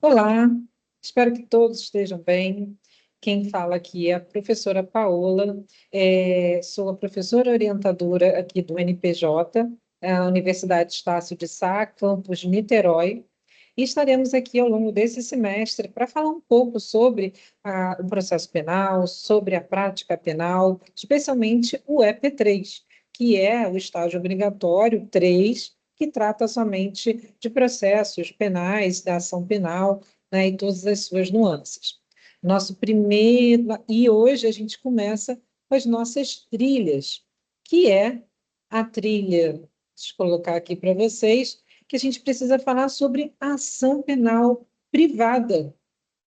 Olá, espero que todos estejam bem. Quem fala aqui é a professora Paola, sou a professora orientadora aqui do NPJ, a Universidade Estácio de Sá, campus Niterói, e estaremos aqui ao longo desse semestre para falar um pouco sobre o processo penal, sobre a prática penal, especialmente o EP3, que é o estágio obrigatório 3, que trata somente de processos penais, da ação penal, né, e todas as suas nuances. Nosso primeiro. E hoje a gente começa com as nossas trilhas, que é a trilha, deixa eu colocar aqui para vocês, que a gente precisa falar sobre a ação penal privada,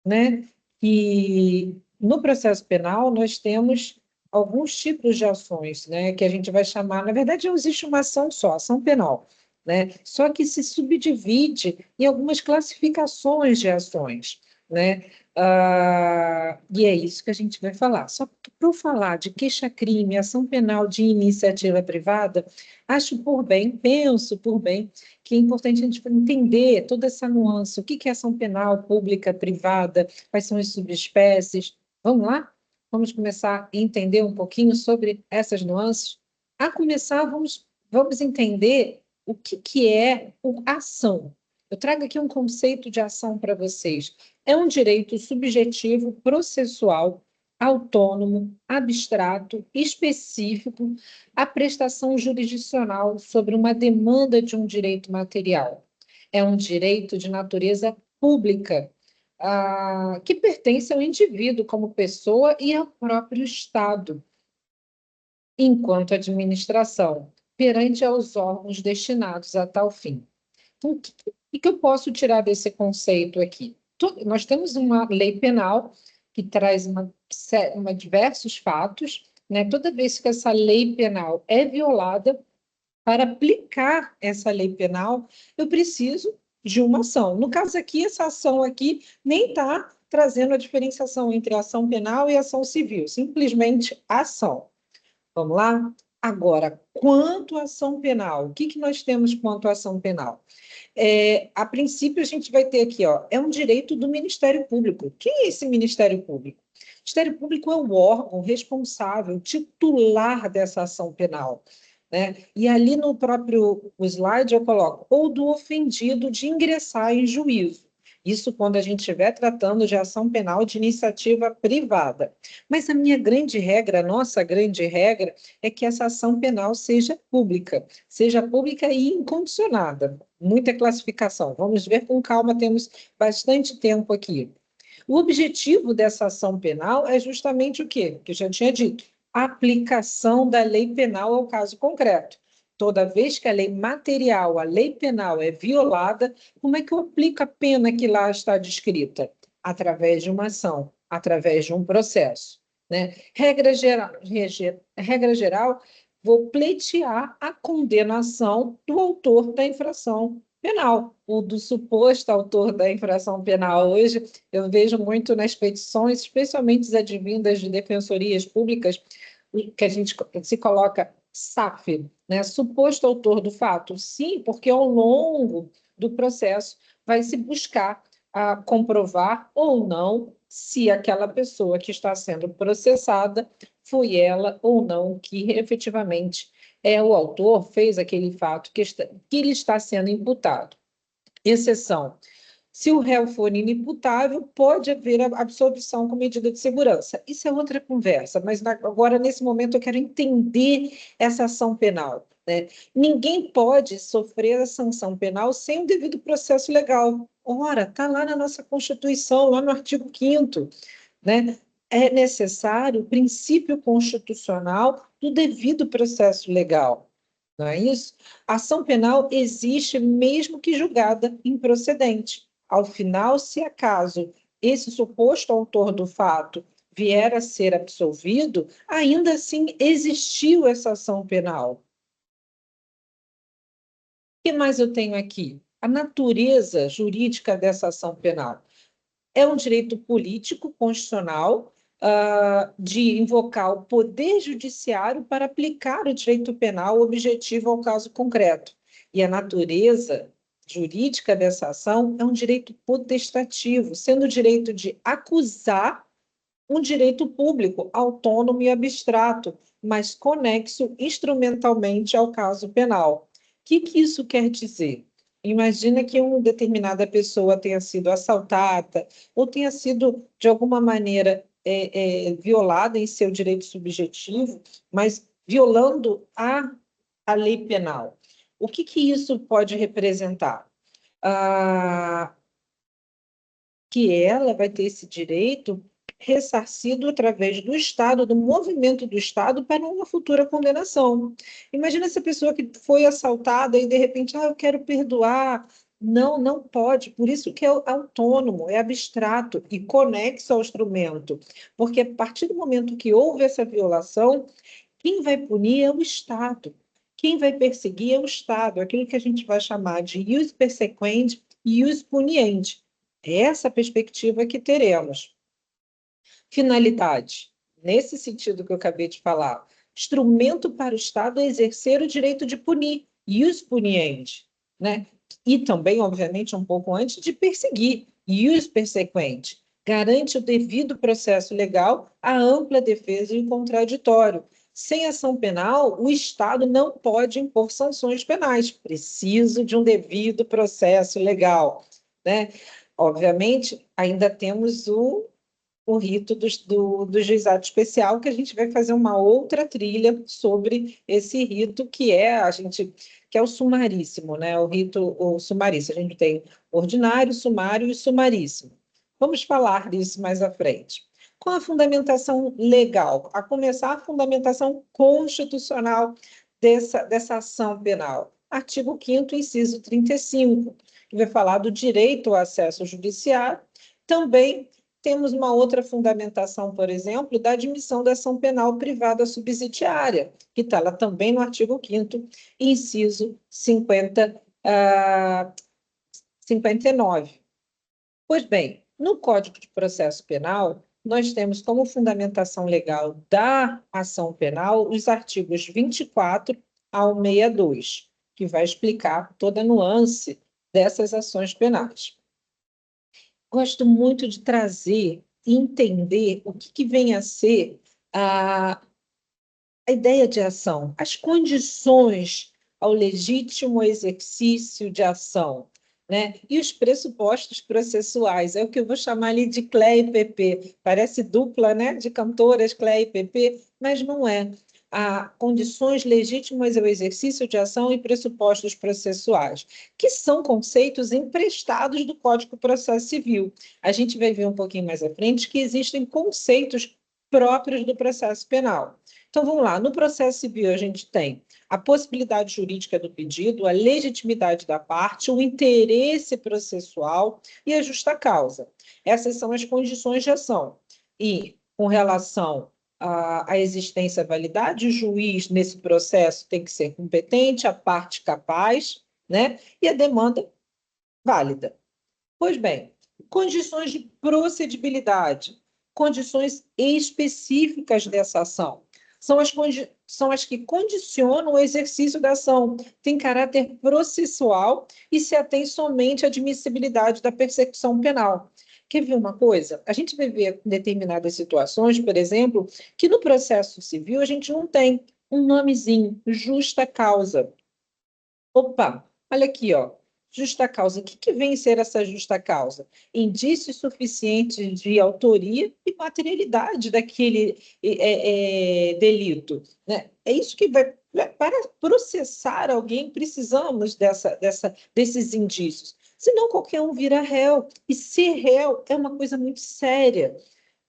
né? E no processo penal nós temos alguns tipos de ações, né? Que a gente vai chamar, na verdade, não existe uma ação só, ação penal, né? Só que se subdivide em algumas classificações de ações, né? E é isso que a gente vai falar. Só que para eu falar de queixa-crime, ação penal de iniciativa privada, acho por bem, penso por bem, que é importante a gente entender toda essa nuance, o que é ação penal pública, privada, quais são as subespécies. Vamos lá? Vamos começar a entender um pouquinho sobre essas nuances? A começar, vamos entender o que é a ação. Eu trago aqui um conceito de ação para vocês. É um direito subjetivo, processual, autônomo, abstrato, específico, a prestação jurisdicional sobre uma demanda de um direito material. É um direito de natureza pública, que pertence ao indivíduo como pessoa e ao próprio Estado, enquanto administração, perante aos órgãos destinados a tal fim. Então, o que eu posso tirar desse conceito aqui? Nós temos uma lei penal que traz diversos fatos, né? Toda vez que essa lei penal é violada, para aplicar essa lei penal, eu preciso de uma ação. No caso aqui, essa ação aqui nem está trazendo a diferenciação entre ação penal e ação civil, simplesmente ação. Vamos lá? Agora, quanto à ação penal, o que nós temos quanto à ação penal? A princípio, a gente vai ter aqui, ó, é um direito do Ministério Público. Quem é esse Ministério Público? O Ministério Público é o órgão responsável, titular dessa ação penal, né? E ali no próprio slide eu coloco, ou do ofendido de ingressar em juízo. Isso quando a gente estiver tratando de ação penal de iniciativa privada. Mas a minha grande regra, a nossa grande regra, é que essa ação penal seja pública e incondicionada. Muita classificação. Vamos ver com calma, temos bastante tempo aqui. O objetivo dessa ação penal é justamente o quê? Que eu já tinha dito, a aplicação da lei penal ao caso concreto. Toda vez que a lei material, a lei penal é violada, como é que eu aplico a pena que lá está descrita? Através de uma ação, através de um processo, né? Regra geral, vou pleitear a condenação do autor da infração penal, ou do suposto autor da infração penal. Hoje, eu vejo muito nas petições, especialmente as advindas de defensorias públicas, que a gente se coloca SAF, né? Suposto autor do fato. Sim, porque ao longo do processo vai se buscar comprovar ou não se aquela pessoa que está sendo processada foi ela ou não que efetivamente é o autor, fez aquele fato que ele está sendo imputado. Exceção: se o réu for inimputável, pode haver a absolvição com medida de segurança. Isso é outra conversa, mas agora, nesse momento, eu quero entender essa ação penal, né? Ninguém pode sofrer a sanção penal sem o devido processo legal. Ora, está lá na nossa Constituição, lá no artigo 5º, né? É necessário o princípio constitucional do devido processo legal. Não é isso? A ação penal existe mesmo que julgada improcedente. Ao final, se acaso esse suposto autor do fato vier a ser absolvido, ainda assim existiu essa ação penal. O que mais eu tenho aqui? A natureza jurídica dessa ação penal. É um direito político constitucional de invocar o poder judiciário para aplicar o direito penal objetivo ao caso concreto. E a natureza jurídica dessa ação é um direito potestativo, sendo o direito de acusar um direito público, autônomo e abstrato, mas conexo instrumentalmente ao caso penal. O que isso quer dizer? Imagina que uma determinada pessoa tenha sido assaltada ou tenha sido, de alguma maneira, violada em seu direito subjetivo, mas violando a lei penal. O que isso pode representar? Ah, que ela vai ter esse direito ressarcido através do Estado, do movimento do Estado para uma futura condenação. Imagina essa pessoa que foi assaltada e, de repente, eu quero perdoar. Não, não pode. Por isso que é autônomo, é abstrato e conexo ao instrumento. Porque a partir do momento que houve essa violação, quem vai punir é o Estado. Quem vai perseguir é o Estado, aquilo que a gente vai chamar de ius persequens e ius puniendi. É essa perspectiva que teremos. Finalidade, nesse sentido que eu acabei de falar, instrumento para o Estado exercer o direito de punir, ius puniendi, né? E também, obviamente, um pouco antes de perseguir, ius persequendi, garante o devido processo legal, a ampla defesa e o contraditório. Sem ação penal, o Estado não pode impor sanções penais, preciso de um devido processo legal, né? Obviamente, ainda temos o rito do juizado especial, que a gente vai fazer uma outra trilha sobre esse rito, que é o sumaríssimo, né? O sumaríssimo. A gente tem ordinário, sumário e sumaríssimo. Vamos falar disso mais à frente. Com a fundamentação legal, a começar a fundamentação constitucional dessa ação penal. Artigo 5º, inciso 35, que vai falar do direito ao acesso judiciário. Também temos uma outra fundamentação, por exemplo, da admissão da ação penal privada subsidiária, que está lá também no artigo 5º, inciso 59. Pois bem, no Código de Processo Penal, nós temos como fundamentação legal da ação penal os artigos 24 ao 62, que vai explicar toda a nuance dessas ações penais. Gosto muito de trazer e entender o que vem a ser a ideia de ação, as condições ao legítimo exercício de ação, né? E os pressupostos processuais, é o que eu vou chamar ali de CLE e PP. Parece dupla, né, de cantoras, CLE e PP, mas não é. Há condições legítimas ao exercício de ação e pressupostos processuais, que são conceitos emprestados do Código de Processo Civil. A gente vai ver um pouquinho mais à frente que existem conceitos próprios do processo penal. Então, vamos lá. No processo civil, a gente tem a possibilidade jurídica do pedido, a legitimidade da parte, o interesse processual e a justa causa. Essas são as condições de ação. E, com relação à existência e validade, o juiz, nesse processo, tem que ser competente, a parte capaz, né? E a demanda válida. Pois bem, condições de procedibilidade, condições específicas dessa ação. São as que condicionam o exercício da ação, tem caráter processual e se atém somente à admissibilidade da persecução penal. Quer ver uma coisa? A gente vai ver determinadas situações, por exemplo, que no processo civil a gente não tem um nomezinho, justa causa. Opa, olha aqui, ó. Justa causa. O que vem ser essa justa causa? Indícios suficientes de autoria e materialidade daquele delito, né? É isso que vai. Para processar alguém, precisamos desses indícios. Senão, qualquer um vira réu. E ser réu é uma coisa muito séria.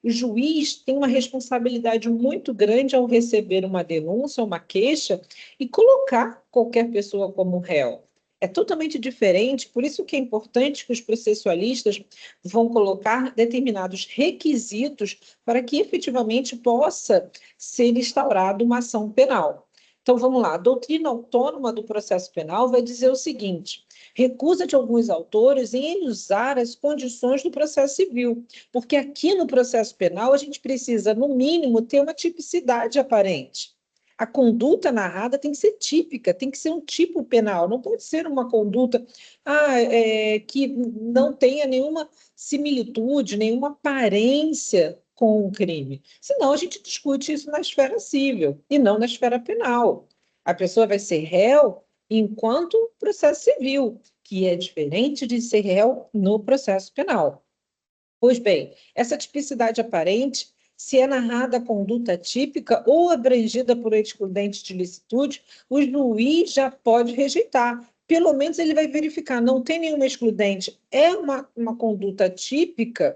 O juiz tem uma responsabilidade muito grande ao receber uma denúncia, uma queixa, e colocar qualquer pessoa como réu. É totalmente diferente, por isso que é importante que os processualistas vão colocar determinados requisitos para que efetivamente possa ser instaurada uma ação penal. Então, vamos lá. A doutrina autônoma do processo penal vai dizer o seguinte: recusa de alguns autores em usar as condições do processo civil, porque aqui no processo penal a gente precisa, no mínimo, ter uma tipicidade aparente. A conduta narrada tem que ser típica, tem que ser um tipo penal, não pode ser uma conduta que não tenha nenhuma similitude, nenhuma aparência com o crime. Senão a gente discute isso na esfera civil e não na esfera penal. A pessoa vai ser réu enquanto processo civil, que é diferente de ser réu no processo penal. Pois bem, essa tipicidade aparente, se é narrada a conduta típica ou abrangida por excludente de licitude, o juiz já pode rejeitar. Pelo menos ele vai verificar, não tem nenhuma excludente, é uma conduta típica.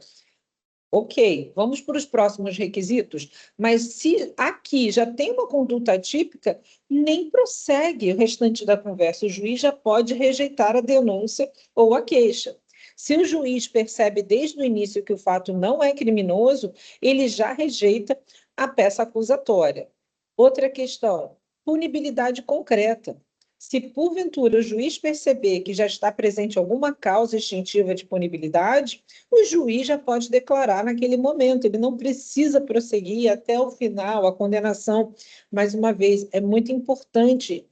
Ok, vamos para os próximos requisitos, mas se aqui já tem uma conduta atípica, nem prossegue o restante da conversa. O juiz já pode rejeitar a denúncia ou a queixa. Se o juiz percebe desde o início que o fato não é criminoso, ele já rejeita a peça acusatória. Outra questão, punibilidade concreta. Se, porventura, o juiz perceber que já está presente alguma causa extintiva de punibilidade, o juiz já pode declarar naquele momento, ele não precisa prosseguir até o final, a condenação. Mais uma vez, é muito importante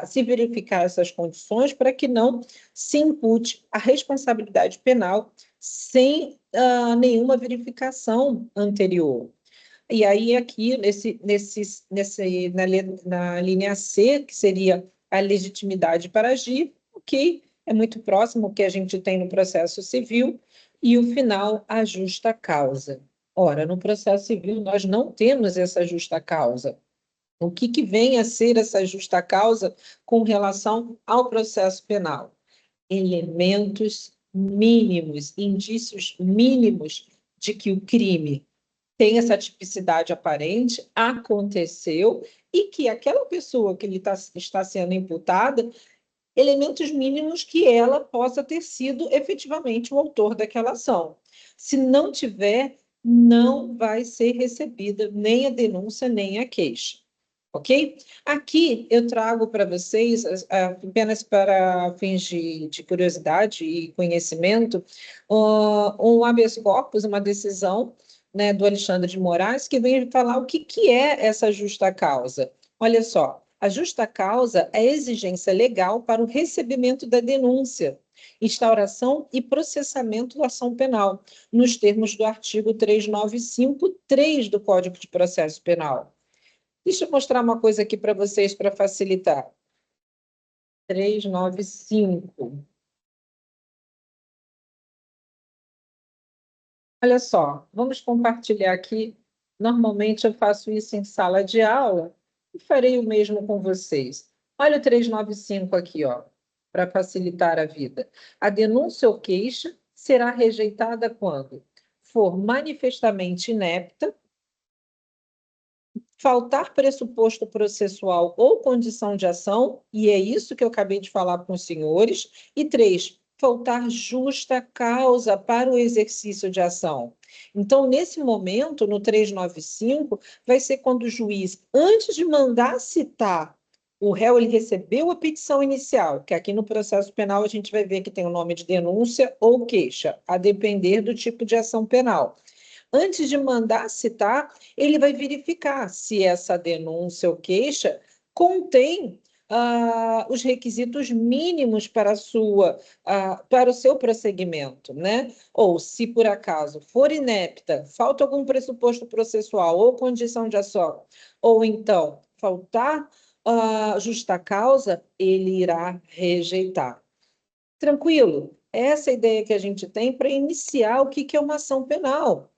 se verificar essas condições para que não se impute a responsabilidade penal sem nenhuma verificação anterior. E aí, aqui, na linha C, que seria a legitimidade para agir, ok, é muito próximo ao que a gente tem no processo civil, e o final, a justa causa. Ora, no processo civil, nós não temos essa justa causa. O que vem a ser essa justa causa com relação ao processo penal? Elementos mínimos, indícios mínimos de que o crime tem essa tipicidade aparente, aconteceu, e que aquela pessoa que está sendo imputada, elementos mínimos que ela possa ter sido efetivamente o autor daquela ação. Se não tiver, não vai ser recebida nem a denúncia, nem a queixa. Ok? Aqui eu trago para vocês, apenas para fins de curiosidade e conhecimento, um habeas corpus, uma decisão, né, do Alexandre de Moraes, que vem falar o que é essa justa causa. Olha só, a justa causa é a exigência legal para o recebimento da denúncia, instauração e processamento da ação penal, nos termos do artigo 395-3 do Código de Processo Penal. Deixa eu mostrar uma coisa aqui para vocês para facilitar. 395. Olha só, vamos compartilhar aqui. Normalmente eu faço isso em sala de aula e farei o mesmo com vocês. Olha o 395 aqui, ó, para facilitar a vida. A denúncia ou queixa será rejeitada quando for manifestamente inepta, faltar pressuposto processual ou condição de ação, e é isso que eu acabei de falar com os senhores, e 3, faltar justa causa para o exercício de ação. Então, nesse momento, no 395, vai ser quando o juiz, antes de mandar citar o réu, ele recebeu a petição inicial, que aqui no processo penal a gente vai ver que tem o nome de denúncia ou queixa, a depender do tipo de ação penal. Antes de mandar citar, ele vai verificar se essa denúncia ou queixa contém os requisitos mínimos para para o seu prosseguimento, né? Ou, se por acaso for inepta, falta algum pressuposto processual ou condição de ação, ou então faltar justa causa, ele irá rejeitar. Tranquilo? Essa é a ideia que a gente tem para iniciar o que é uma ação penal.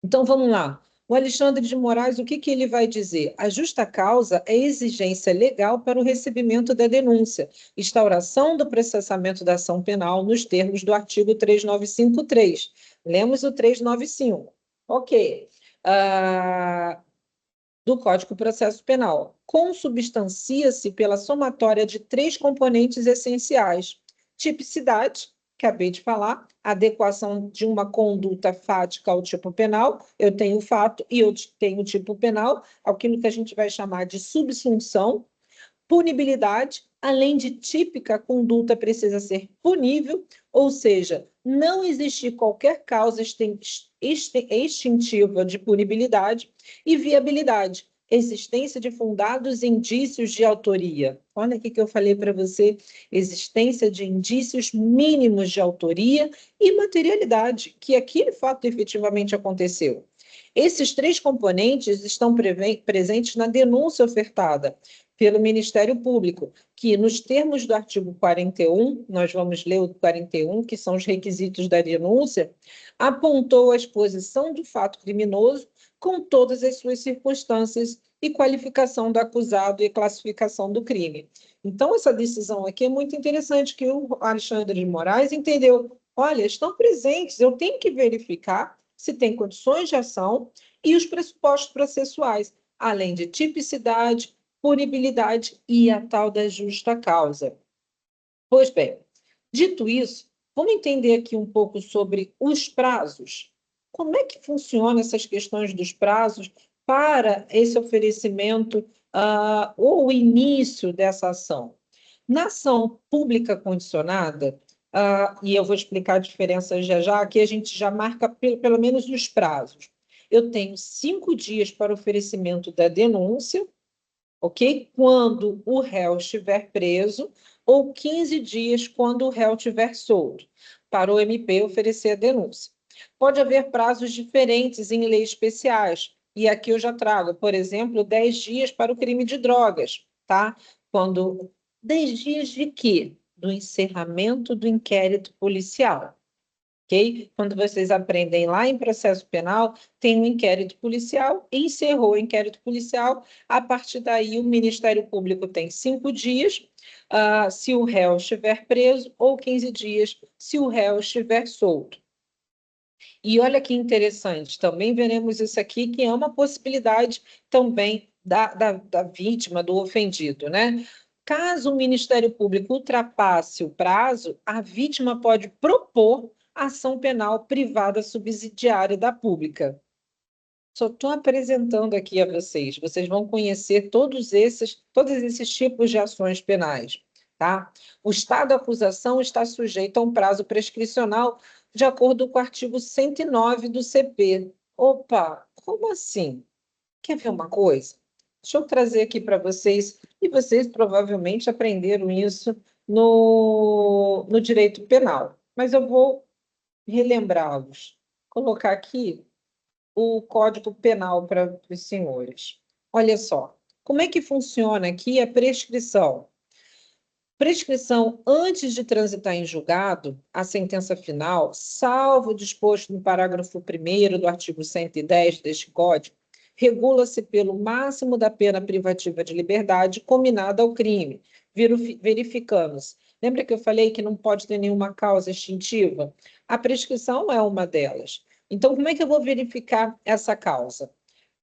Então, vamos lá. O Alexandre de Moraes, o que ele vai dizer? A justa causa é exigência legal para o recebimento da denúncia, instauração do processamento da ação penal nos termos do artigo 3953. Lemos o 395. Ok. Do Código de Processo Penal. Consubstancia-se pela somatória de 3 componentes essenciais: tipicidade, acabei de falar, adequação de uma conduta fática ao tipo penal, eu tenho o fato e eu tenho o tipo penal, aquilo que a gente vai chamar de subsunção. Punibilidade, além de típica, a conduta precisa ser punível, ou seja, não existir qualquer causa extintiva de punibilidade. E viabilidade, existência de fundados indícios de autoria. Olha o que eu falei para você, existência de indícios mínimos de autoria e materialidade, que aquele fato efetivamente aconteceu. Esses três componentes estão presentes na denúncia ofertada pelo Ministério Público, que, nos termos do artigo 41, nós vamos ler o 41, que são os requisitos da denúncia, apontou a exposição do fato criminoso com todas as suas circunstâncias e qualificação do acusado e classificação do crime. Então, essa decisão aqui é muito interessante, que o Alexandre de Moraes entendeu. Olha, estão presentes, eu tenho que verificar se tem condições de ação e os pressupostos processuais, além de tipicidade, punibilidade e a tal da justa causa. Pois bem, dito isso, vamos entender aqui um pouco sobre os prazos. Como é que funcionam essas questões dos prazos para esse oferecimento ou o início dessa ação? Na ação pública condicionada, e eu vou explicar a diferença já, aqui a gente já marca pelo menos os prazos. Eu tenho 5 dias para oferecimento da denúncia, ok? Quando o réu estiver preso, ou 15 dias quando o réu estiver solto, para o MP oferecer a denúncia. Pode haver prazos diferentes em leis especiais, e aqui eu já trago, por exemplo, 10 dias para o crime de drogas, tá? 10 dias de quê? Do encerramento do inquérito policial. Okay? Quando vocês aprendem lá em processo penal, tem um inquérito policial, encerrou o inquérito policial, a partir daí o Ministério Público tem 5 dias, se o réu estiver preso, ou 15 dias, se o réu estiver solto. E olha que interessante, também veremos isso aqui, que é uma possibilidade também da vítima, do ofendido, né? Caso o Ministério Público ultrapasse o prazo, a vítima pode propor ação penal privada subsidiária da pública. Só estou apresentando aqui a vocês. Vocês vão conhecer todos esses tipos de ações penais, tá? O estado da acusação está sujeito a um prazo prescricional de acordo com o artigo 109 do CP. Opa, como assim? Quer ver uma coisa? Deixa eu trazer aqui para vocês, e vocês provavelmente aprenderam isso no direito penal, mas eu vou relembrá-los. Colocar aqui o Código Penal para os senhores. Olha só, como é que funciona aqui a prescrição? Prescrição antes de transitar em julgado, a sentença final, salvo o disposto no parágrafo 1º do artigo 110 deste Código, regula-se pelo máximo da pena privativa de liberdade combinada ao crime, verificando-se. Lembra que eu falei que não pode ter nenhuma causa extintiva? A prescrição é uma delas. Então, como é que eu vou verificar essa causa?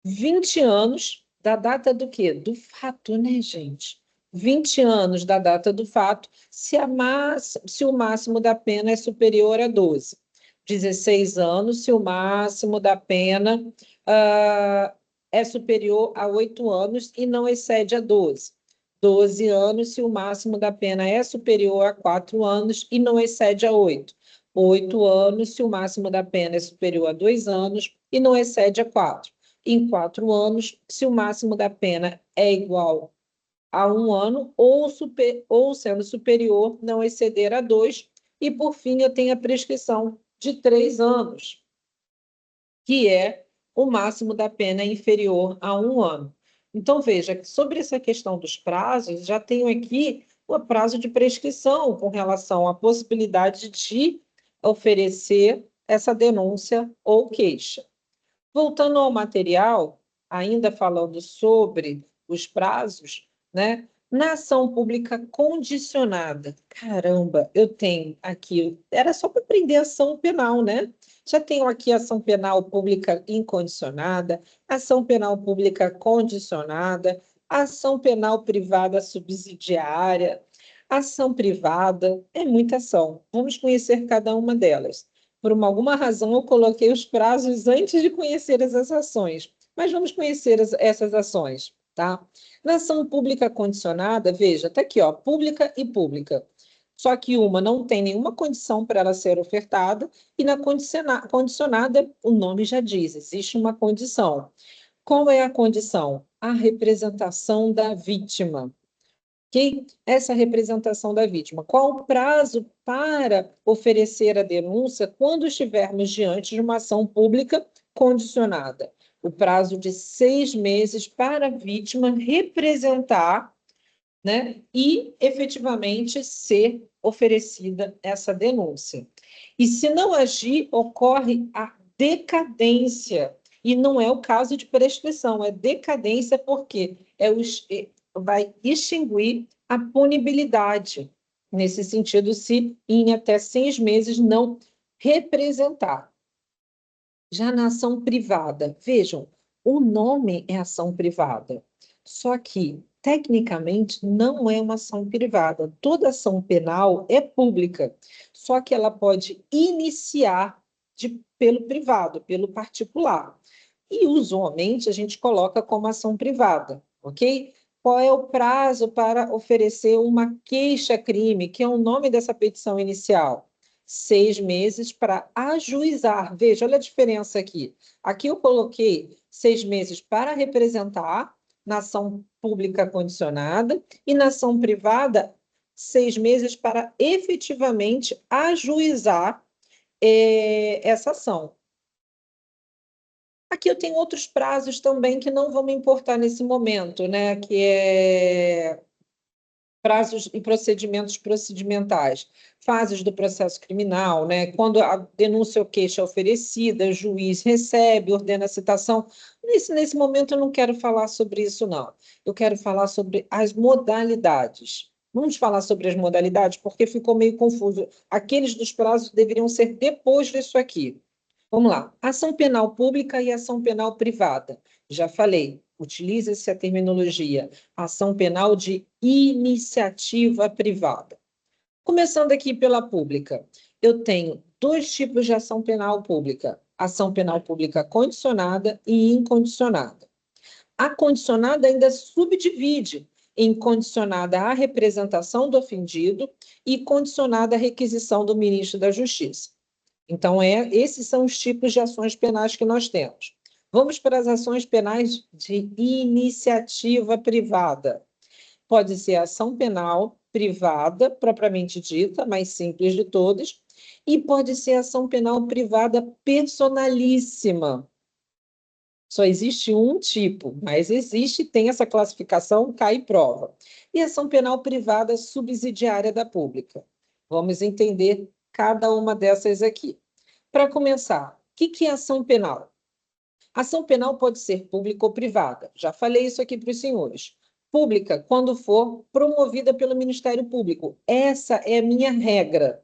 20 anos da data do quê? Do fato, né, gente? 20 anos da data do fato, se o máximo da pena é superior a 12. 16 anos, se o máximo da pena é superior a 8 anos e não excede a 12. 12 anos, se o máximo da pena é superior a 4 anos e não excede a 8. 8 anos, se o máximo da pena é superior a 2 anos e não excede a 4. Em 4 anos, se o máximo da pena é igual a 1 ano ou sendo superior, não exceder a 2. E, por fim, eu tenho a prescrição de 3 anos, que é o máximo da pena inferior a 1 ano. Então, veja, sobre essa questão dos prazos, já tenho aqui o prazo de prescrição com relação à possibilidade de oferecer essa denúncia ou queixa. Voltando ao material, ainda falando sobre os prazos, né? Na ação pública condicionada, caramba, eu tenho aqui, era só para aprender ação penal, né? Já tenho aqui ação penal pública incondicionada, ação penal pública condicionada, ação penal privada subsidiária, ação privada, é muita ação. Vamos conhecer cada uma delas. Por alguma razão, eu coloquei os prazos antes de conhecer essas ações, mas vamos conhecer essas ações, tá? Na ação pública condicionada, veja, está aqui, ó, pública e pública. Só que uma não tem nenhuma condição para ela ser ofertada, e na condicionada, o nome já diz, existe uma condição. Qual é a condição? a representação da vítima. Ok? Essa representação da vítima. Qual o prazo para oferecer a denúncia quando estivermos diante de uma ação pública condicionada? O prazo de 6 meses para a vítima representar, né, e efetivamente ser oferecida essa denúncia. E se não agir, ocorre a decadência. E não é o caso de prescrição, é decadência porque vai extinguir a punibilidade. Nesse sentido, se em até 6 meses não representar. Já na ação privada, vejam, o nome é ação privada, só que, tecnicamente, não é uma ação privada. Toda ação penal é pública, só que ela pode iniciar pelo privado, pelo particular. E, usualmente, a gente coloca como ação privada, ok? Qual é o prazo para oferecer uma queixa-crime, que é o nome dessa petição inicial? 6 meses para ajuizar. Veja, olha a diferença aqui. Aqui eu coloquei 6 meses para representar na ação pública condicionada e na ação privada, 6 meses para efetivamente ajuizar essa ação. Aqui eu tenho outros prazos também que não vão me importar nesse momento, né? Que é prazos e procedimentos procedimentais, fases do processo criminal, né? Quando a denúncia ou queixa é oferecida, o juiz recebe, ordena a citação. Nesse momento eu não quero falar sobre isso, não. Eu quero falar sobre as modalidades. Vamos falar sobre as modalidades, porque ficou meio confuso. Aqueles dos prazos deveriam ser depois disso aqui. Vamos lá. Ação penal pública e ação penal privada. Já falei, utiliza-se a terminologia ação penal de iniciativa privada. Começando aqui pela pública. Eu tenho 2 tipos de ação penal pública: ação penal pública condicionada e incondicionada. A condicionada ainda subdivide em condicionada à representação do ofendido e condicionada à requisição do ministro da Justiça. Então, esses são os tipos de ações penais que nós temos. Vamos para as ações penais de iniciativa privada. Pode ser ação penal privada, propriamente dita, mais simples de todas, e pode ser ação penal privada personalíssima. Só existe um tipo, mas existe, tem essa classificação, cai e prova. E ação penal privada subsidiária da pública. Vamos entender cada uma dessas aqui. Para começar, o que é ação penal? Ação penal pode ser pública ou privada. Já falei isso aqui para os senhores. Pública, quando for promovida pelo Ministério Público. Essa é a minha regra.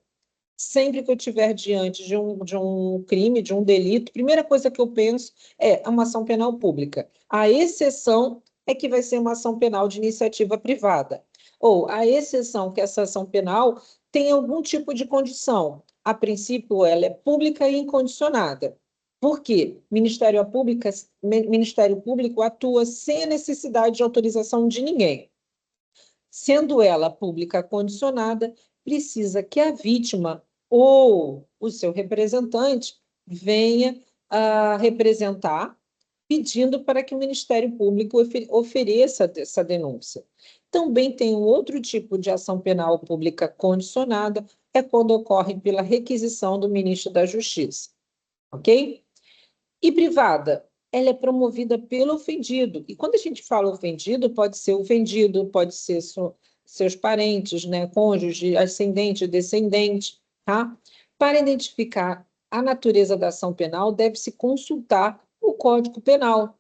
Sempre que eu estiver diante de um crime, de um delito, a primeira coisa que eu penso é uma ação penal pública. A exceção é que vai ser uma ação penal de iniciativa privada. Ou a exceção que essa ação penal tem algum tipo de condição. A princípio, ela é pública e incondicionada. Por quê? Ministério Público atua sem a necessidade de autorização de ninguém. Sendo ela pública condicionada, precisa que a vítima ou o seu representante venha a representar, pedindo para que o Ministério Público ofereça essa denúncia. Também tem um outro tipo de ação penal pública condicionada, é quando ocorre pela requisição do ministro da Justiça, ok? E privada, ela é promovida pelo ofendido. E quando a gente fala ofendido, pode ser ofendido, pode ser seus parentes, né, cônjuge, ascendente, descendente, tá? Para identificar a natureza da ação penal, deve-se consultar o Código Penal.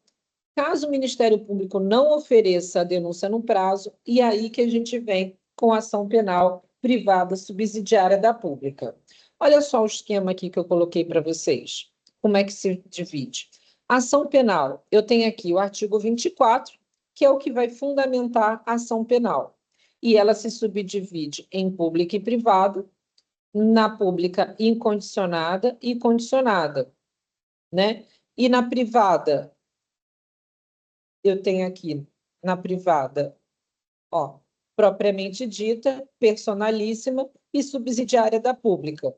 Caso o Ministério Público não ofereça a denúncia no prazo, e aí que a gente vem com a ação penal privada subsidiária da pública. Olha só o esquema aqui que eu coloquei para vocês. Como é que se divide? Ação penal, eu tenho aqui o artigo 24, que é o que vai fundamentar a ação penal. E ela se subdivide em pública e privada, na pública incondicionada e condicionada, né? E na privada, eu tenho aqui, na privada, ó, propriamente dita, personalíssima e subsidiária da pública,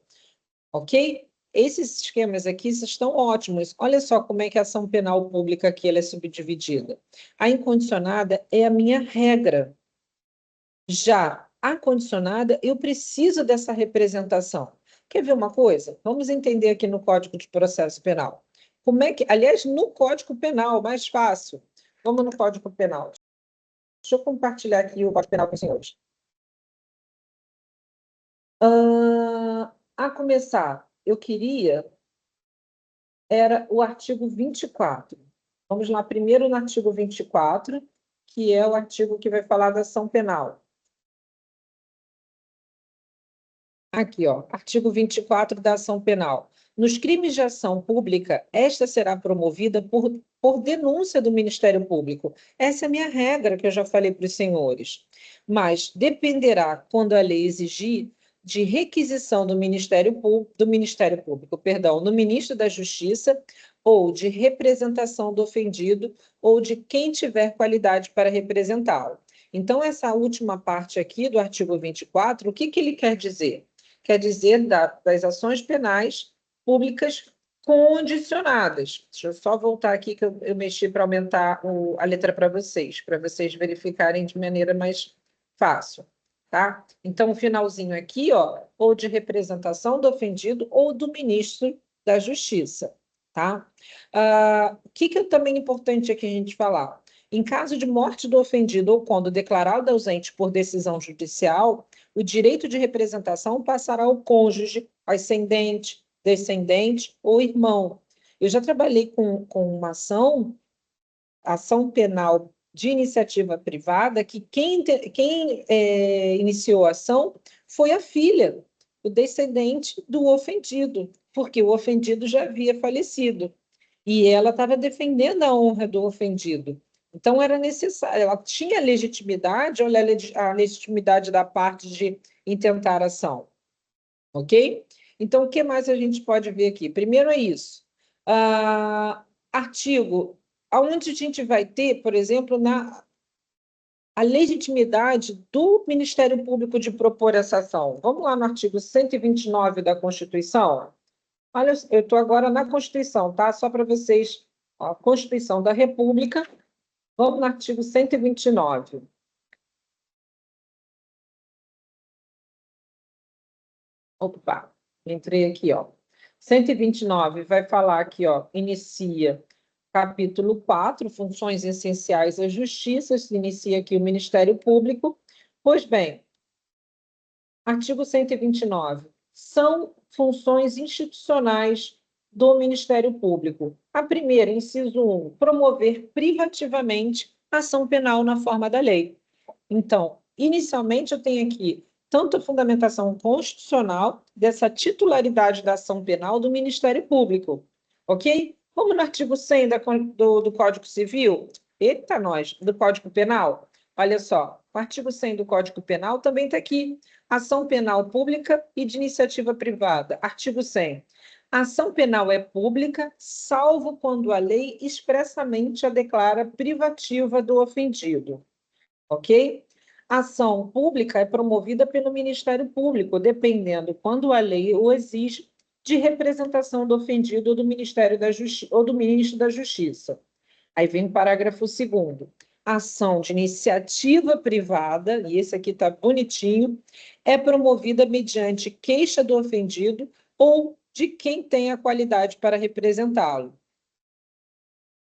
ok? Esses esquemas aqui estão ótimos. Olha só como é que a ação penal pública aqui ela é subdividida. A incondicionada é a minha regra. Já a condicionada, eu preciso dessa representação. Quer ver uma coisa? Vamos entender aqui no Código de Processo Penal. Como é que, aliás, no Código Penal, mais fácil. Vamos no Código Penal. Deixa eu compartilhar aqui o Código Penal com os senhores. A começar, eu queria era o artigo 24. Vamos lá, primeiro no artigo 24, que é o artigo que vai falar da ação penal. Aqui, ó, artigo 24 da ação penal. Nos crimes de ação pública, esta será promovida por denúncia do Ministério Público. Essa é a minha regra, que eu já falei para os senhores. Mas dependerá, quando a lei exigir, de requisição do Ministério Público, perdão, no Ministro da Justiça, ou de representação do ofendido, ou de quem tiver qualidade para representá-lo. Então, essa última parte aqui do artigo 24, o que ele quer dizer? Quer dizer das ações penais públicas condicionadas. Deixa eu só voltar aqui que eu mexi para aumentar a letra para vocês verificarem de maneira mais fácil, tá? Então, o finalzinho aqui, ó, ou de representação do ofendido ou do ministro da Justiça, tá? O que é também importante aqui a gente falar? Em caso de morte do ofendido ou quando declarado ausente por decisão judicial, o direito de representação passará ao cônjuge, ascendente, descendente ou irmão. Eu já trabalhei com uma ação penal de iniciativa privada, que quem iniciou a ação foi a filha, o descendente do ofendido, porque o ofendido já havia falecido. E ela estava defendendo a honra do ofendido. Então, era necessário, ela tinha legitimidade, olha a legitimidade da parte de intentar a ação, ok? Então, o que mais a gente pode ver aqui? Primeiro é isso. Artigo, onde a gente vai ter, por exemplo, a legitimidade do Ministério Público de propor essa ação. Vamos lá no artigo 129 da Constituição? Olha, eu estou agora na Constituição, tá? Só para vocês, ó, a Constituição da República. Vamos no artigo 129. Opa, entrei aqui, ó. 129 vai falar aqui, ó, inicia capítulo 4, funções essenciais à justiça, se inicia aqui o Ministério Público. Pois bem, artigo 129, são funções institucionais do Ministério Público. A primeira, inciso 1, promover privativamente ação penal na forma da lei. Então, inicialmente, eu tenho aqui tanto a fundamentação constitucional dessa titularidade da ação penal do Ministério Público, ok? Vamos no artigo 100 do Código Civil? Eita, nós, do Código Penal. Olha só, o artigo 100 do Código Penal também está aqui. Ação penal pública e de iniciativa privada. Artigo 100. A ação penal é pública, salvo quando a lei expressamente a declara privativa do ofendido. Ok? A ação pública é promovida pelo Ministério Público, dependendo, quando a lei o exige, de representação do ofendido ou do Ministério da Justiça ou do Ministro da Justiça. Aí vem o parágrafo 2º. Ação de iniciativa privada, e esse aqui está bonitinho, é promovida mediante queixa do ofendido ou de quem tem a qualidade para representá-lo.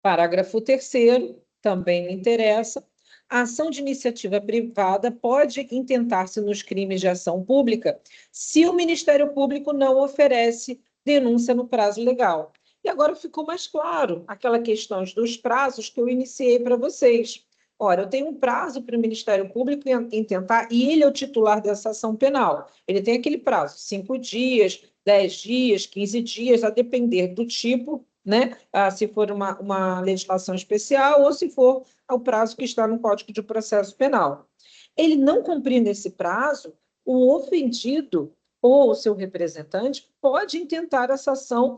Parágrafo 3º, também me interessa. A ação de iniciativa privada pode intentar-se nos crimes de ação pública se o Ministério Público não oferece denúncia no prazo legal. E agora ficou mais claro aquela questão dos prazos que eu iniciei para vocês. Ora, eu tenho um prazo para o Ministério Público intentar, e ele é o titular dessa ação penal. Ele tem aquele prazo, 5 dias, 10 dias, 15 dias, a depender do tipo, né? Se for uma legislação especial ou se for o prazo que está no Código de Processo Penal. Ele não cumprindo esse prazo, o ofendido ou o seu representante pode intentar essa ação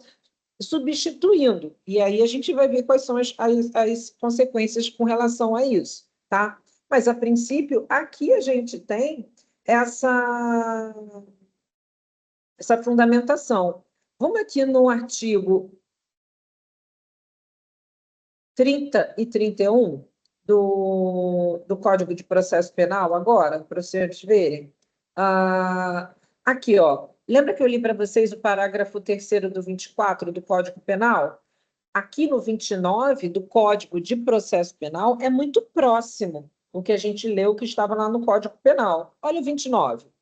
substituindo. E aí a gente vai ver quais são as consequências com relação a isso, tá? Mas, a princípio, aqui a gente tem essa fundamentação. Vamos aqui no artigo 30 e 31 do Código de Processo Penal, agora, para os senhores verem. Aqui, ó. Lembra que eu li para vocês o parágrafo 3º do 24 do Código Penal? Aqui no 29 do Código de Processo Penal é muito próximo o que a gente leu que estava lá no Código Penal. Olha o 29.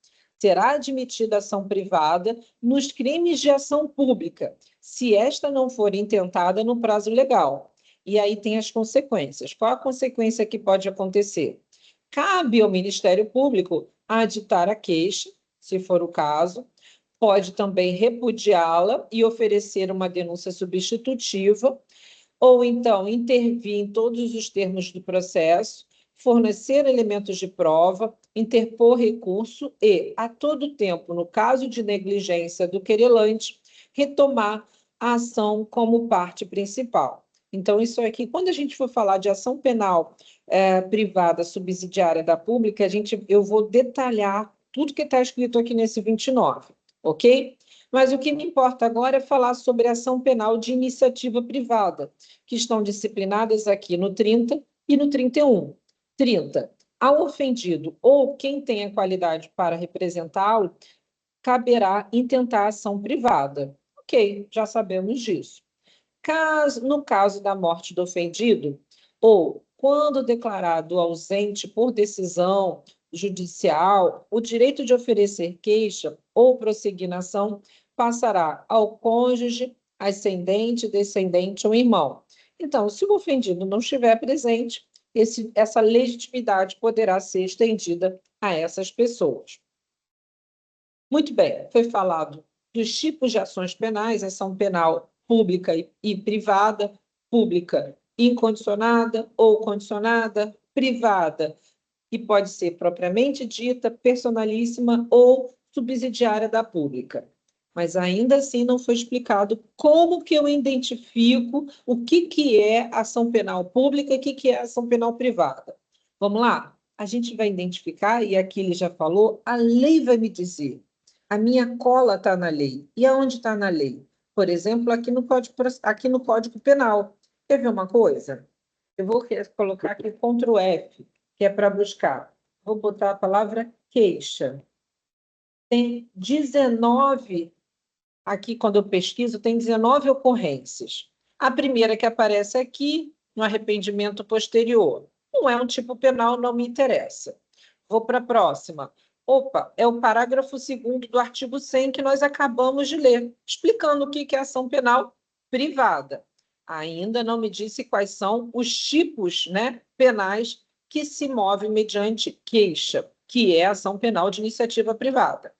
Será admitida ação privada nos crimes de ação pública, se esta não for intentada no prazo legal. E aí tem as consequências. Qual a consequência que pode acontecer? Cabe ao Ministério Público aditar a queixa, se for o caso, pode também repudiá-la e oferecer uma denúncia substitutiva, ou então intervir em todos os termos do processo, fornecer elementos de prova, interpor recurso e, a todo tempo, no caso de negligência do querelante, retomar a ação como parte principal. Então, isso aqui, quando a gente for falar de ação penal privada subsidiária da pública, eu vou detalhar tudo que está escrito aqui nesse 29, ok? Mas o que me importa agora é falar sobre a ação penal de iniciativa privada, que estão disciplinadas aqui no 30 e no 31. 30. Ao ofendido ou quem tenha qualidade para representá-lo, caberá intentar ação privada. Ok, já sabemos disso. No caso da morte do ofendido, ou quando declarado ausente por decisão judicial, o direito de oferecer queixa ou prosseguir na ação passará ao cônjuge, ascendente, descendente ou irmão. Então, se o ofendido não estiver presente, essa legitimidade poderá ser estendida a essas pessoas. Muito bem, foi falado dos tipos de ações penais, ação penal pública e privada, pública incondicionada ou condicionada, privada, e pode ser propriamente dita, personalíssima ou subsidiária da pública. Mas ainda assim não foi explicado como que eu identifico o que é ação penal pública e o que é ação penal privada. Vamos lá? A gente vai identificar, e aqui ele já falou, a lei vai me dizer. A minha cola está na lei. E aonde está na lei? Por exemplo, aqui no Código Penal. Quer ver uma coisa? Eu vou colocar aqui Ctrl F, que é para buscar. Vou botar a palavra queixa. Tem 19, aqui quando eu pesquiso, tem 19 ocorrências. A primeira que aparece aqui, no arrependimento posterior. Não é um tipo penal, não me interessa. Vou para a próxima. Opa, é o parágrafo 2º do artigo 100 que nós acabamos de ler, explicando o que é ação penal privada. Ainda não me disse quais são os tipos, né, penais que se movem mediante queixa, que é ação penal de iniciativa privada.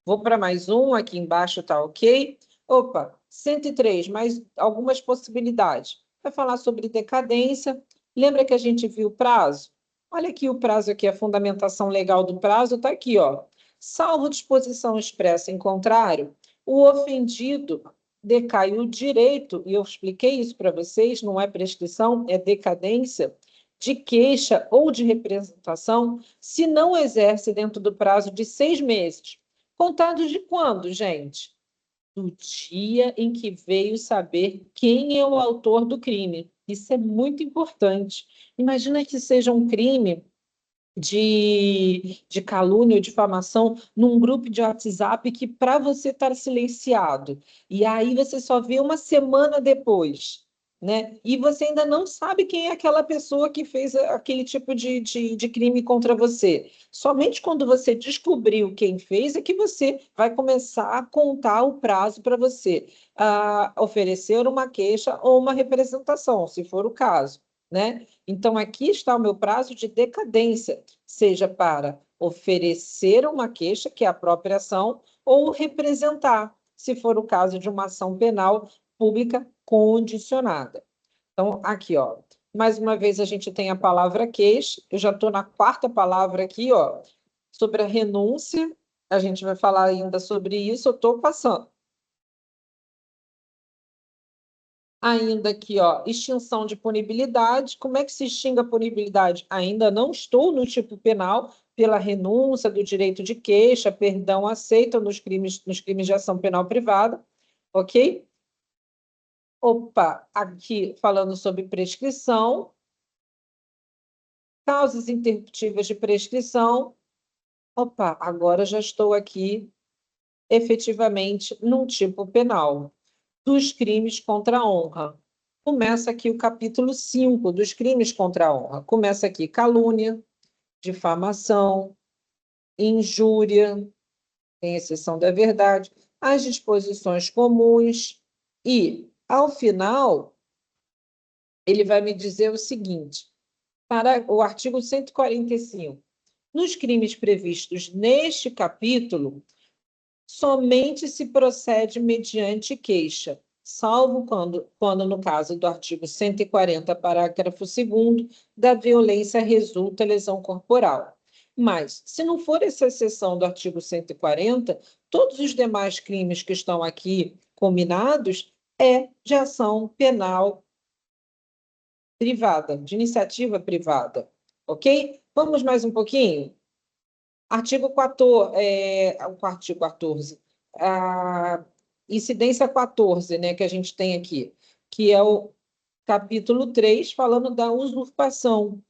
Vou para mais um, aqui embaixo está ok. Opa, 103, mais algumas possibilidades. Vai falar sobre decadência. Lembra que a gente viu o prazo? Olha aqui o prazo, aqui, a fundamentação legal do prazo está aqui, ó. Salvo disposição expressa em contrário, o ofendido decai o direito, e eu expliquei isso para vocês, não é prescrição, é decadência, de queixa ou de representação, se não exerce dentro do prazo de 6 meses. Contados de quando, gente? Do dia em que veio saber quem é o autor do crime. Isso é muito importante. Imagina que seja um crime de calúnia ou difamação num grupo de WhatsApp que para você estar silenciado. E aí você só vê uma semana depois, né? E você ainda não sabe quem é aquela pessoa que fez aquele tipo de crime contra você. Somente quando você descobriu quem fez é que você vai começar a contar o prazo para você oferecer uma queixa ou uma representação, se for o caso, né? Então, aqui está o meu prazo de decadência, seja para oferecer uma queixa, que é a própria ação, ou representar, se for o caso de uma ação penal pública condicionada. Então, aqui, ó, mais uma vez a gente tem a palavra queixa, eu já estou na quarta palavra aqui, ó, sobre a renúncia, a gente vai falar ainda sobre isso, eu estou passando. Ainda aqui, ó, extinção de punibilidade. Como é que se extingue a punibilidade? Ainda não estou no tipo penal pela renúncia do direito de queixa, perdão aceito nos crimes de ação penal privada. ok? Opa, aqui falando sobre prescrição, causas interruptivas de prescrição. Opa, agora já estou aqui efetivamente num tipo penal dos crimes contra a honra. Começa aqui o capítulo 5 dos crimes contra a honra. Começa aqui calúnia, difamação, injúria, em exceção da verdade, as disposições comuns e, ao final, ele vai me dizer o seguinte, para o artigo 145, nos crimes previstos neste capítulo, somente se procede mediante queixa, salvo quando no caso do artigo 140, parágrafo 2º, da violência resulta lesão corporal. Mas, se não for essa exceção do artigo 140, todos os demais crimes que estão aqui combinados é de ação penal privada, de iniciativa privada, ok? Vamos mais um pouquinho? Artigo 14, o artigo 14, a incidência 14, né, que a gente tem aqui, que é o capítulo 3, falando da usurpação.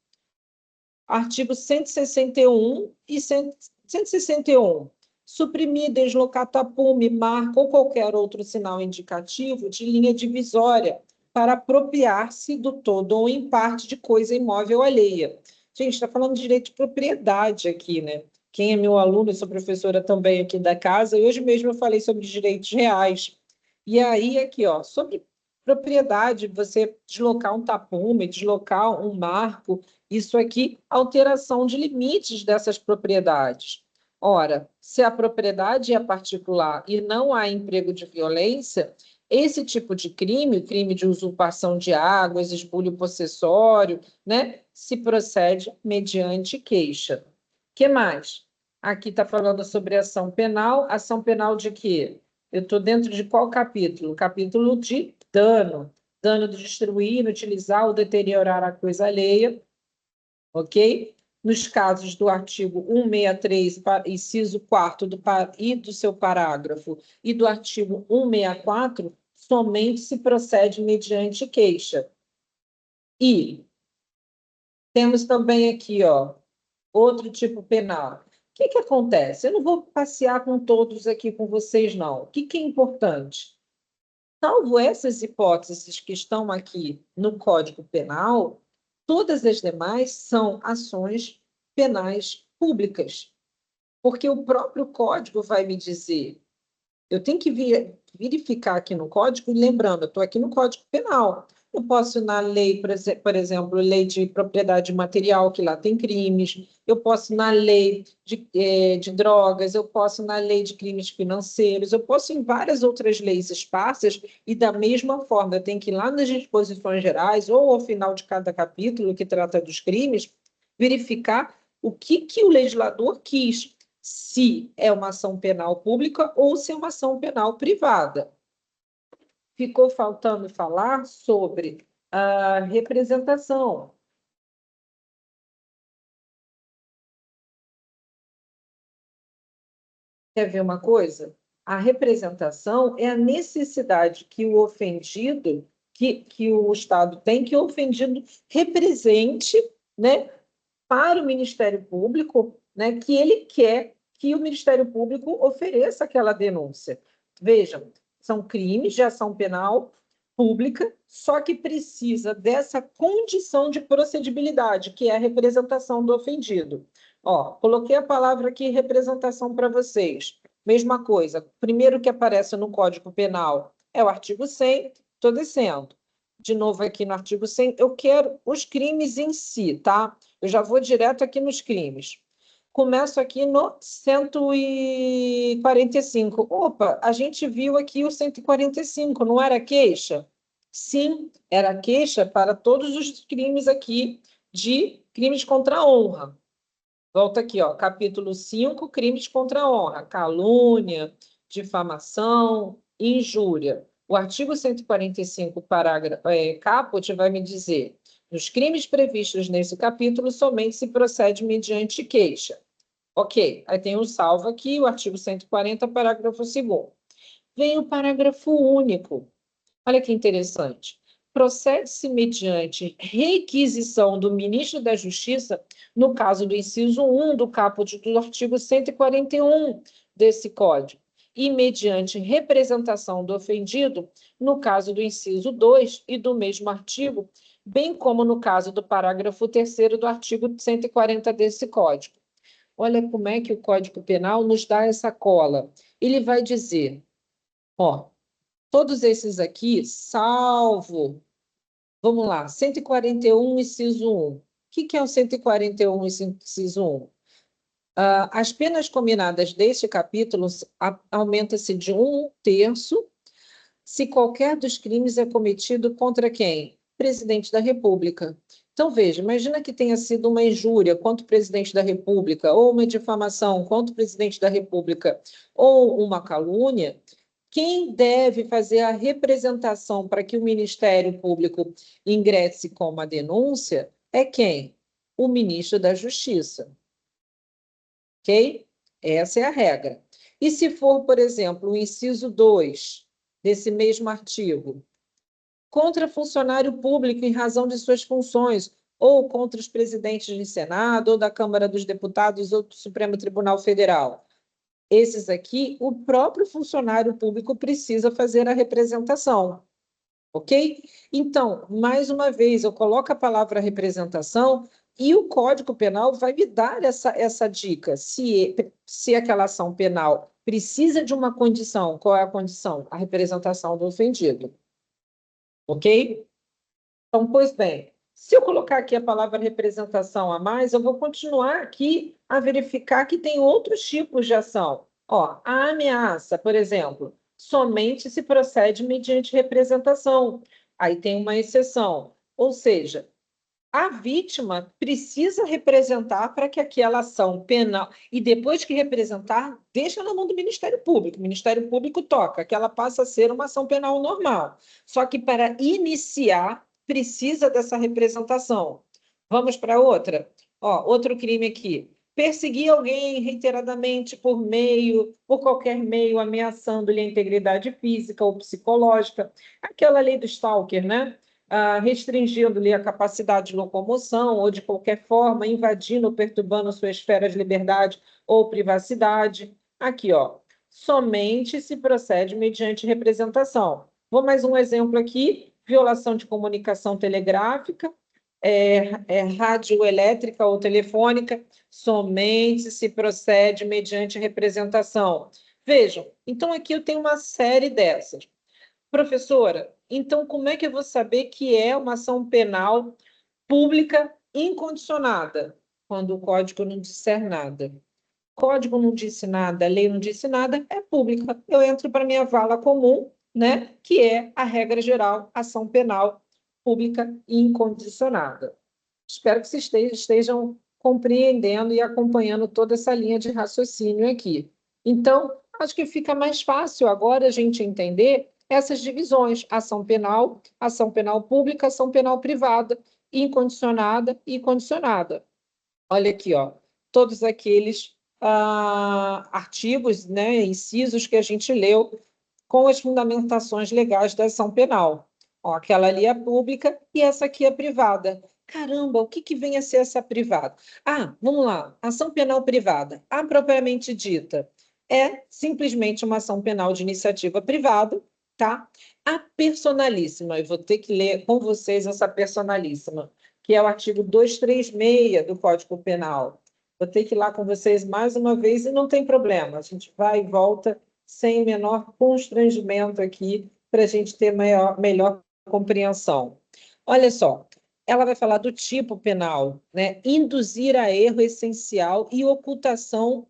Artigo 161 e 161. Suprimir, deslocar tapume, marca ou qualquer outro sinal indicativo de linha divisória para apropriar-se do todo ou em parte de coisa imóvel alheia. Gente, está falando de direito de propriedade aqui, né? Quem é meu aluno, eu sou professora também aqui da casa, e hoje mesmo eu falei sobre direitos reais. E aí, aqui, ó, sobre propriedade, você deslocar um tapume, deslocar um marco, isso aqui, alteração de limites dessas propriedades. Ora, se a propriedade é particular e não há emprego de violência, esse tipo de crime, crime de usurpação de águas, esbulho possessório, né, se procede mediante queixa. O que mais? Aqui está falando sobre ação penal de quê? Eu estou dentro de qual capítulo? Capítulo de dano. Dano de destruir, utilizar ou deteriorar a coisa alheia, ok? Nos casos do artigo 163, inciso 4 e do seu parágrafo, e do artigo 164, somente se procede mediante queixa. E temos também aqui, ó, outro tipo penal. O que acontece? Eu não vou passear com todos aqui com vocês, não. O que é importante? Salvo essas hipóteses que estão aqui no Código Penal, todas as demais são ações penais públicas, porque o próprio Código vai me dizer. Eu tenho que verificar aqui no Código, lembrando, eu estou aqui no Código Penal. Eu posso ir na lei, por exemplo, lei de propriedade material, que lá tem crimes, eu posso ir na lei de drogas, eu posso ir na lei de crimes financeiros, eu posso ir em várias outras leis esparsas, e da mesma forma, eu tenho que ir lá nas disposições gerais, ou ao final de cada capítulo que trata dos crimes, verificar o que o legislador quis, se é uma ação penal pública ou se é uma ação penal privada. Ficou faltando falar sobre a representação. Quer ver uma coisa? A representação é a necessidade que o ofendido, que o Estado tem, que o ofendido represente, né, para o Ministério Público, né, que ele quer que o Ministério Público ofereça aquela denúncia. Vejam, são crimes de ação penal pública, só que precisa dessa condição de procedibilidade, que é a representação do ofendido. Ó, coloquei a palavra aqui representação para vocês. Mesma coisa, primeiro que aparece no Código Penal é o artigo 100, estou descendo. De novo aqui no artigo 100, eu quero os crimes em si, tá? Eu já vou direto aqui nos crimes. Começo aqui no 145. Opa, a gente viu aqui o 145, não era queixa? Sim, era queixa para todos os crimes aqui de crimes contra a honra. Volta aqui, ó, capítulo 5, crimes contra a honra, calúnia, difamação, injúria. O artigo 145, parágrafo, caput, vai me dizer: nos crimes previstos nesse capítulo, somente se procede mediante queixa. Ok, aí tem um salvo aqui, o artigo 140, parágrafo 2º. vem o parágrafo único. Olha que interessante. Procede-se mediante requisição do ministro da Justiça, no caso do inciso 1 do caput do artigo 141 desse Código, e mediante representação do ofendido, no caso do inciso 2 e do mesmo artigo, bem como no caso do parágrafo 3º do artigo 140 desse Código. Olha como é que o Código Penal nos dá essa cola. Ele vai dizer, ó, todos esses aqui, salvo, vamos lá, 141, inciso 1. O que é o 141, inciso 1? As penas combinadas deste capítulo aumenta-se de 1/3 se qualquer dos crimes é cometido contra quem? Presidente da República. Então, veja, imagina que tenha sido uma injúria contra o presidente da República, ou uma difamação contra o presidente da República, ou uma calúnia. Quem deve fazer a representação para que o Ministério Público ingresse com uma denúncia é quem? O ministro da Justiça. Ok? Essa é a regra. E se for, por exemplo, o inciso 2 desse mesmo artigo, contra funcionário público em razão de suas funções, ou contra os presidentes do Senado, ou da Câmara dos Deputados, ou do Supremo Tribunal Federal. Esses aqui, o próprio funcionário público precisa fazer a representação, ok? Então, mais uma vez, eu coloco a palavra representação e o Código Penal vai me dar essa dica. Se aquela ação penal precisa de uma condição, qual é a condição? A representação do ofendido. Ok? Então, pois bem, se eu colocar aqui a palavra representação a mais, eu vou continuar aqui a verificar que tem outros tipos de ação. Ó, a ameaça, por exemplo, somente se procede mediante representação. Aí tem uma exceção. Ou seja, a vítima precisa representar para que aquela ação penal, e depois que representar, deixa na mão do Ministério Público. O Ministério Público toca, que ela passa a ser uma ação penal normal. Só que para iniciar, precisa dessa representação. Vamos para outra? Ó, outro crime aqui. Perseguir alguém reiteradamente por qualquer meio, ameaçando-lhe a integridade física ou psicológica. Aquela lei do stalker, né? Restringindo-lhe a capacidade de locomoção ou, de qualquer forma, invadindo ou perturbando sua esfera de liberdade ou privacidade. Aqui, ó, somente se procede mediante representação. Vou mais um exemplo aqui, violação de comunicação telegráfica, radioelétrica ou telefônica, somente se procede mediante representação. Vejam, então aqui eu tenho uma série dessas. Professora, então como é que eu vou saber que é uma ação penal pública incondicionada? Quando o código não disser nada. Código não disse nada, a lei não disse nada, é pública. Eu entro para a minha vala comum, né, que é a regra geral, ação penal pública incondicionada. Espero que vocês estejam compreendendo e acompanhando toda essa linha de raciocínio aqui. Então, acho que fica mais fácil agora a gente entender essas divisões: ação penal pública, ação penal privada, incondicionada e condicionada. Olha aqui, ó, todos aqueles artigos, né, incisos que a gente leu com as fundamentações legais da ação penal. Ó, aquela ali é pública e essa aqui é privada. Caramba, o que vem a ser essa privada? Vamos lá. Ação penal privada, a propriamente dita, é simplesmente uma ação penal de iniciativa privada, tá? A personalíssima, eu vou ter que ler com vocês essa personalíssima, que é o artigo 236 do Código Penal. Vou ter que ir lá com vocês mais uma vez e não tem problema, a gente vai e volta sem o menor constrangimento aqui para a gente ter melhor compreensão. Olha só, ela vai falar do tipo penal, né? Induzir a erro essencial e ocultação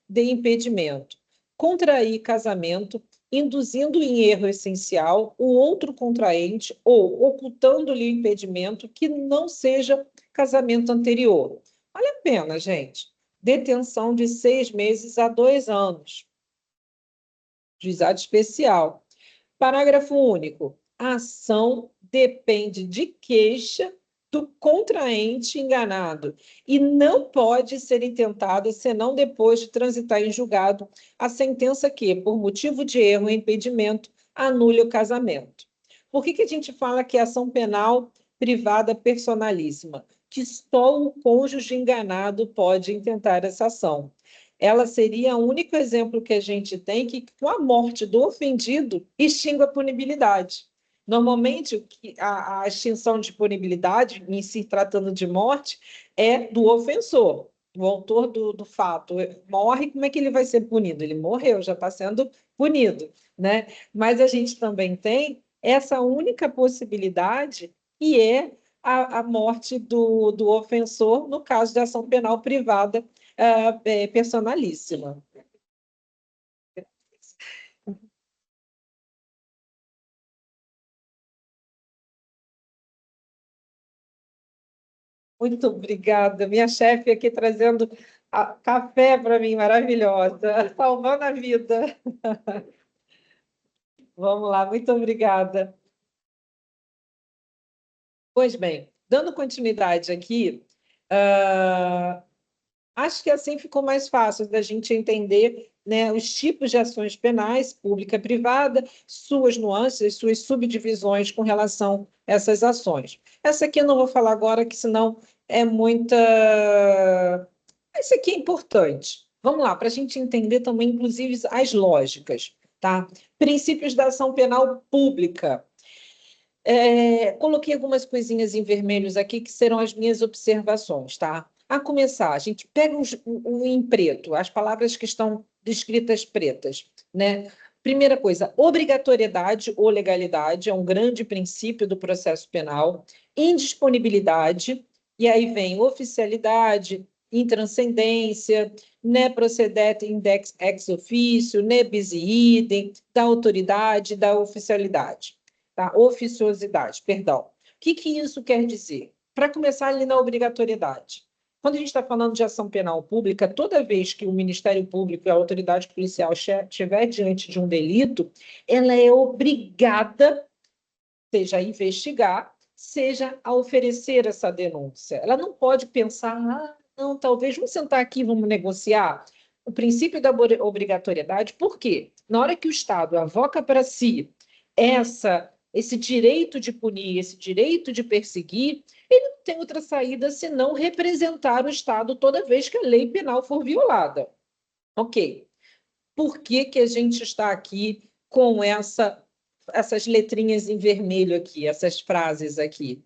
de impedimento. Contrair casamento, induzindo em erro essencial o outro contraente ou ocultando-lhe o impedimento que não seja casamento anterior. Olha a pena, gente. Detenção de 6 meses a 2 anos. Juizado especial. Parágrafo único. A ação depende de queixa do contraente enganado e não pode ser intentada senão depois de transitar em julgado a sentença que, por motivo de erro ou impedimento, anule o casamento. Por que a gente fala que é ação penal privada personalíssima? Que só o cônjuge enganado pode intentar essa ação. Ela seria o único exemplo que a gente tem que, com a morte do ofendido, extingue a punibilidade. Normalmente, a extinção de punibilidade, em se tratando de morte, é do ofensor. O autor do fato morre, como é que ele vai ser punido? Ele morreu, já está sendo punido, né? Mas a gente também tem essa única possibilidade, que é a morte do ofensor, no caso de ação penal privada personalíssima. Muito obrigada. Minha chefe aqui trazendo café para mim, maravilhosa, salvando a vida. Vamos lá, muito obrigada. Pois bem, dando continuidade aqui, acho que assim ficou mais fácil da gente entender, né, os tipos de ações penais, pública e privada, suas nuances, suas subdivisões com relação a essas ações. Essa aqui eu não vou falar agora, que senão é muita. Esse aqui é importante. Vamos lá, para a gente entender também, inclusive, as lógicas, tá? Princípios da ação penal pública. Coloquei algumas coisinhas em vermelhos aqui que serão as minhas observações, tá? A começar, a gente pega em preto, as palavras que estão descritas pretas, né? Primeira coisa, obrigatoriedade ou legalidade é um grande princípio do processo penal. Indisponibilidade, e aí vem oficialidade, intranscendência, ne procedere index ex officio, ne bis idem, da autoridade, da oficialidade. Tá? Oficiosidade, perdão. O que isso quer dizer? Para começar ali na obrigatoriedade. Quando a gente está falando de ação penal pública, toda vez que o Ministério Público e a autoridade policial estiver diante de um delito, ela é obrigada, seja a investigar, seja a oferecer essa denúncia. Ela não pode pensar, não, talvez, vamos sentar aqui, vamos negociar. O princípio da obrigatoriedade, por quê? Na hora que o Estado avoca para si esse direito de punir, esse direito de perseguir, ele não tem outra saída senão representar o Estado toda vez que a lei penal for violada. Ok. Por que a gente está aqui com essas letrinhas em vermelho aqui, essas frases aqui?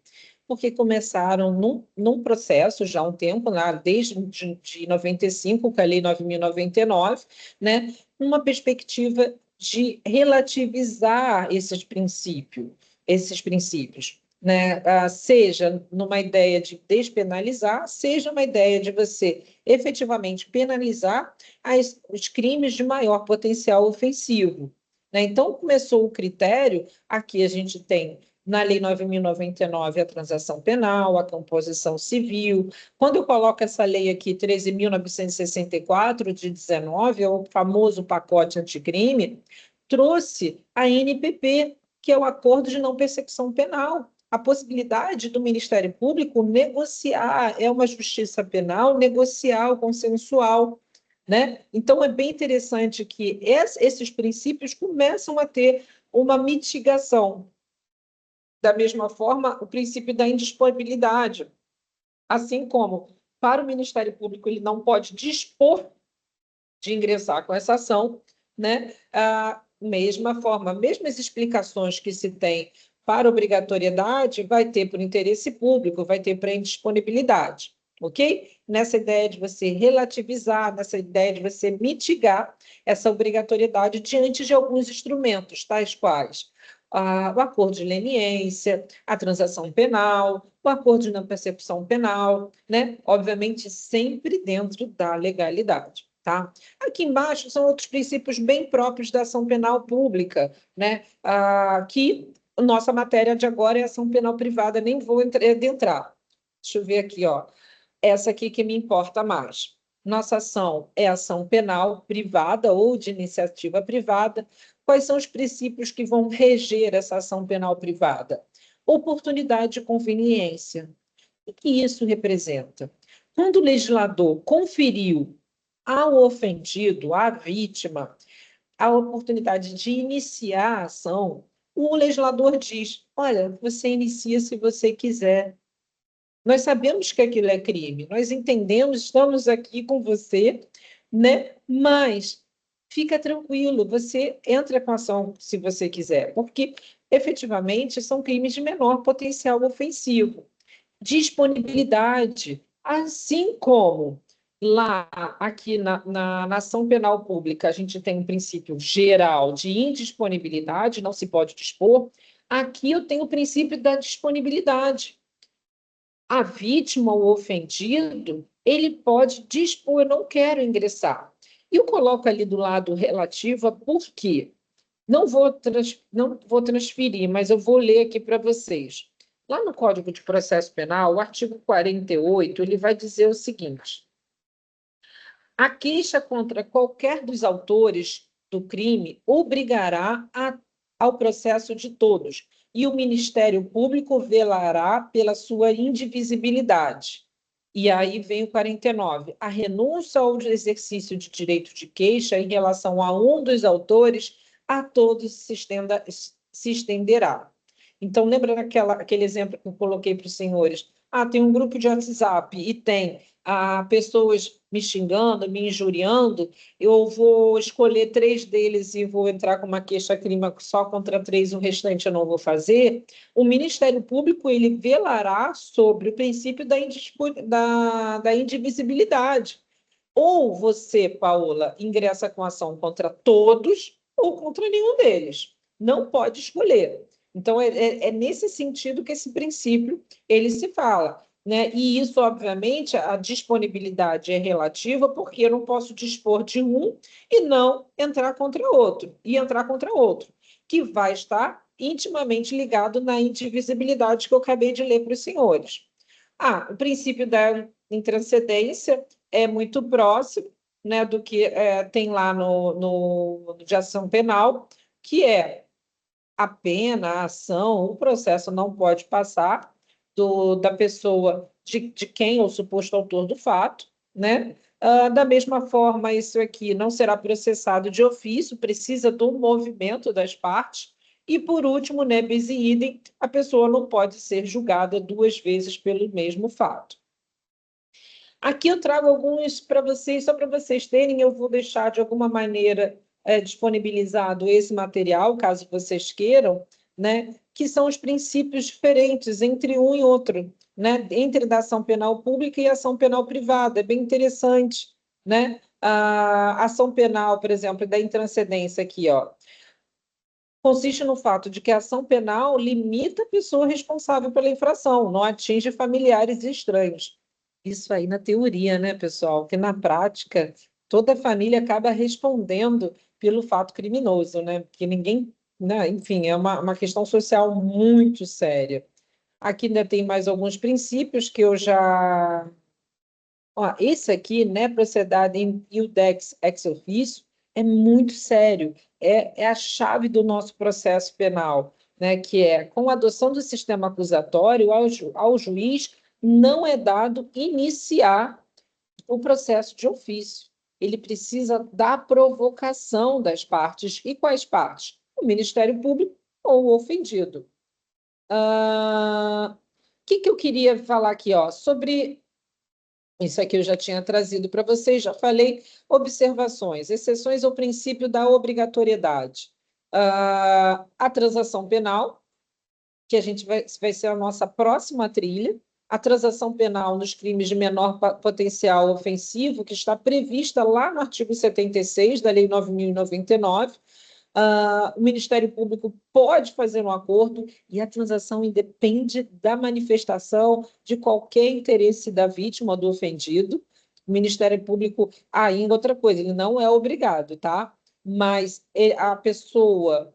Porque começaram num processo já há um tempo, desde de 95, com a Lei 9.099, né, uma perspectiva de relativizar esses princípios, né? Seja numa ideia de despenalizar, seja uma ideia de você efetivamente penalizar os crimes de maior potencial ofensivo. Né? Então, começou o critério, aqui a gente tem na Lei 9.099 a transação penal, a composição civil. Quando eu coloco essa lei aqui, 13.964, de 19, é o famoso pacote anticrime, trouxe a NPP, que é o Acordo de Não Persecução Penal. A possibilidade do Ministério Público negociar, é uma justiça penal negocial, consensual, né? Então, é bem interessante que esses princípios começam a ter uma mitigação. Da mesma forma, o princípio da indisponibilidade, assim como para o Ministério Público ele não pode dispor de ingressar com essa ação, né? A mesma forma, mesmas explicações que se tem para obrigatoriedade, vai ter para o interesse público, vai ter para a indisponibilidade, ok? Nessa ideia de você relativizar, nessa ideia de você mitigar essa obrigatoriedade diante de alguns instrumentos, tais quais o acordo de leniência, a transação penal, o acordo de não persecução penal, né? Obviamente, sempre dentro da legalidade, tá? Aqui embaixo são outros princípios bem próprios da ação penal pública, né? Que nossa matéria de agora é ação penal privada, nem vou adentrar. Deixa eu ver aqui, ó. Essa aqui que me importa mais. Nossa ação é ação penal privada ou de iniciativa privada. Quais são os princípios que vão reger essa ação penal privada? Oportunidade e conveniência. O que isso representa? Quando o legislador conferiu ao ofendido, à vítima, a oportunidade de iniciar a ação, o legislador diz: olha, você inicia se você quiser. Nós sabemos que aquilo é crime, nós entendemos, estamos aqui com você, né? Mas fica tranquilo, você entra com a ação se você quiser, porque efetivamente são crimes de menor potencial ofensivo. Disponibilidade, assim como lá, aqui na ação penal pública, a gente tem um princípio geral de indisponibilidade, não se pode dispor, aqui eu tenho o princípio da disponibilidade. A vítima ou ofendido, ele pode dispor, eu não quero ingressar. E eu coloco ali do lado relativo a por quê? Não vou transferir, mas eu vou ler aqui para vocês. Lá no Código de Processo Penal, o artigo 48, ele vai dizer o seguinte: a queixa contra qualquer dos autores do crime ao processo de todos, e o Ministério Público velará pela sua indivisibilidade. E aí vem o 49. A renúncia ao exercício de direito de queixa em relação a um dos autores, a todos se estenderá. Então, lembra aquele exemplo que eu coloquei para os senhores? Tem um grupo de WhatsApp e tem pessoas me xingando, me injuriando, eu vou escolher 3 deles e vou entrar com uma queixa-crime só contra 3, o restante eu não vou fazer. O Ministério Público ele velará sobre o princípio da indivisibilidade. Ou você, Paola, ingressa com ação contra todos ou contra nenhum deles. Não pode escolher. Então, é nesse sentido que esse princípio ele se fala. Né? E isso, obviamente, a disponibilidade é relativa, porque eu não posso dispor de um e não entrar contra outro, e entrar contra outro, que vai estar intimamente ligado na indivisibilidade que eu acabei de ler para os senhores. O princípio da intranscendência é muito próximo, né, do que tem lá no de ação penal, que é a pena, a ação, o processo não pode passar da pessoa de quem é o suposto autor do fato, né? Da mesma forma, isso aqui não será processado de ofício, precisa do movimento das partes. E, por último, né, bis in idem, a pessoa não pode ser julgada 2 vezes pelo mesmo fato. Aqui eu trago alguns para vocês, só para vocês terem, eu vou deixar de alguma maneira disponibilizado esse material, caso vocês queiram, né, que são os princípios diferentes entre um e outro, né, entre da ação penal pública e a ação penal privada. É bem interessante, né? A ação penal, por exemplo, da intranscendência aqui, ó, consiste no fato de que a ação penal limita a pessoa responsável pela infração, não atinge familiares e estranhos. Isso aí na teoria, né, pessoal? Que na prática toda a família acaba respondendo pelo fato criminoso, né? Porque ninguém, né? Enfim, é uma questão social muito séria. Aqui ainda tem mais alguns princípios que eu já. Esse aqui, né, procedade em iudex ex officio, é muito sério, é a chave do nosso processo penal, né, que é, com a adoção do sistema acusatório, ao juiz não é dado iniciar o processo de ofício. Ele precisa da provocação das partes. E quais partes? O Ministério Público ou o ofendido. O que eu queria falar aqui? Sobre isso aqui eu já tinha trazido para vocês, já falei. Observações, exceções ao princípio da obrigatoriedade. A transação penal, que a gente vai ser a nossa próxima trilha, a transação penal nos crimes de menor potencial ofensivo, que está prevista lá no artigo 76 da Lei 9.099. O Ministério Público pode fazer um acordo e a transação independe da manifestação de qualquer interesse da vítima ou do ofendido. O Ministério Público, ainda outra coisa, ele não é obrigado, tá? Mas a pessoa,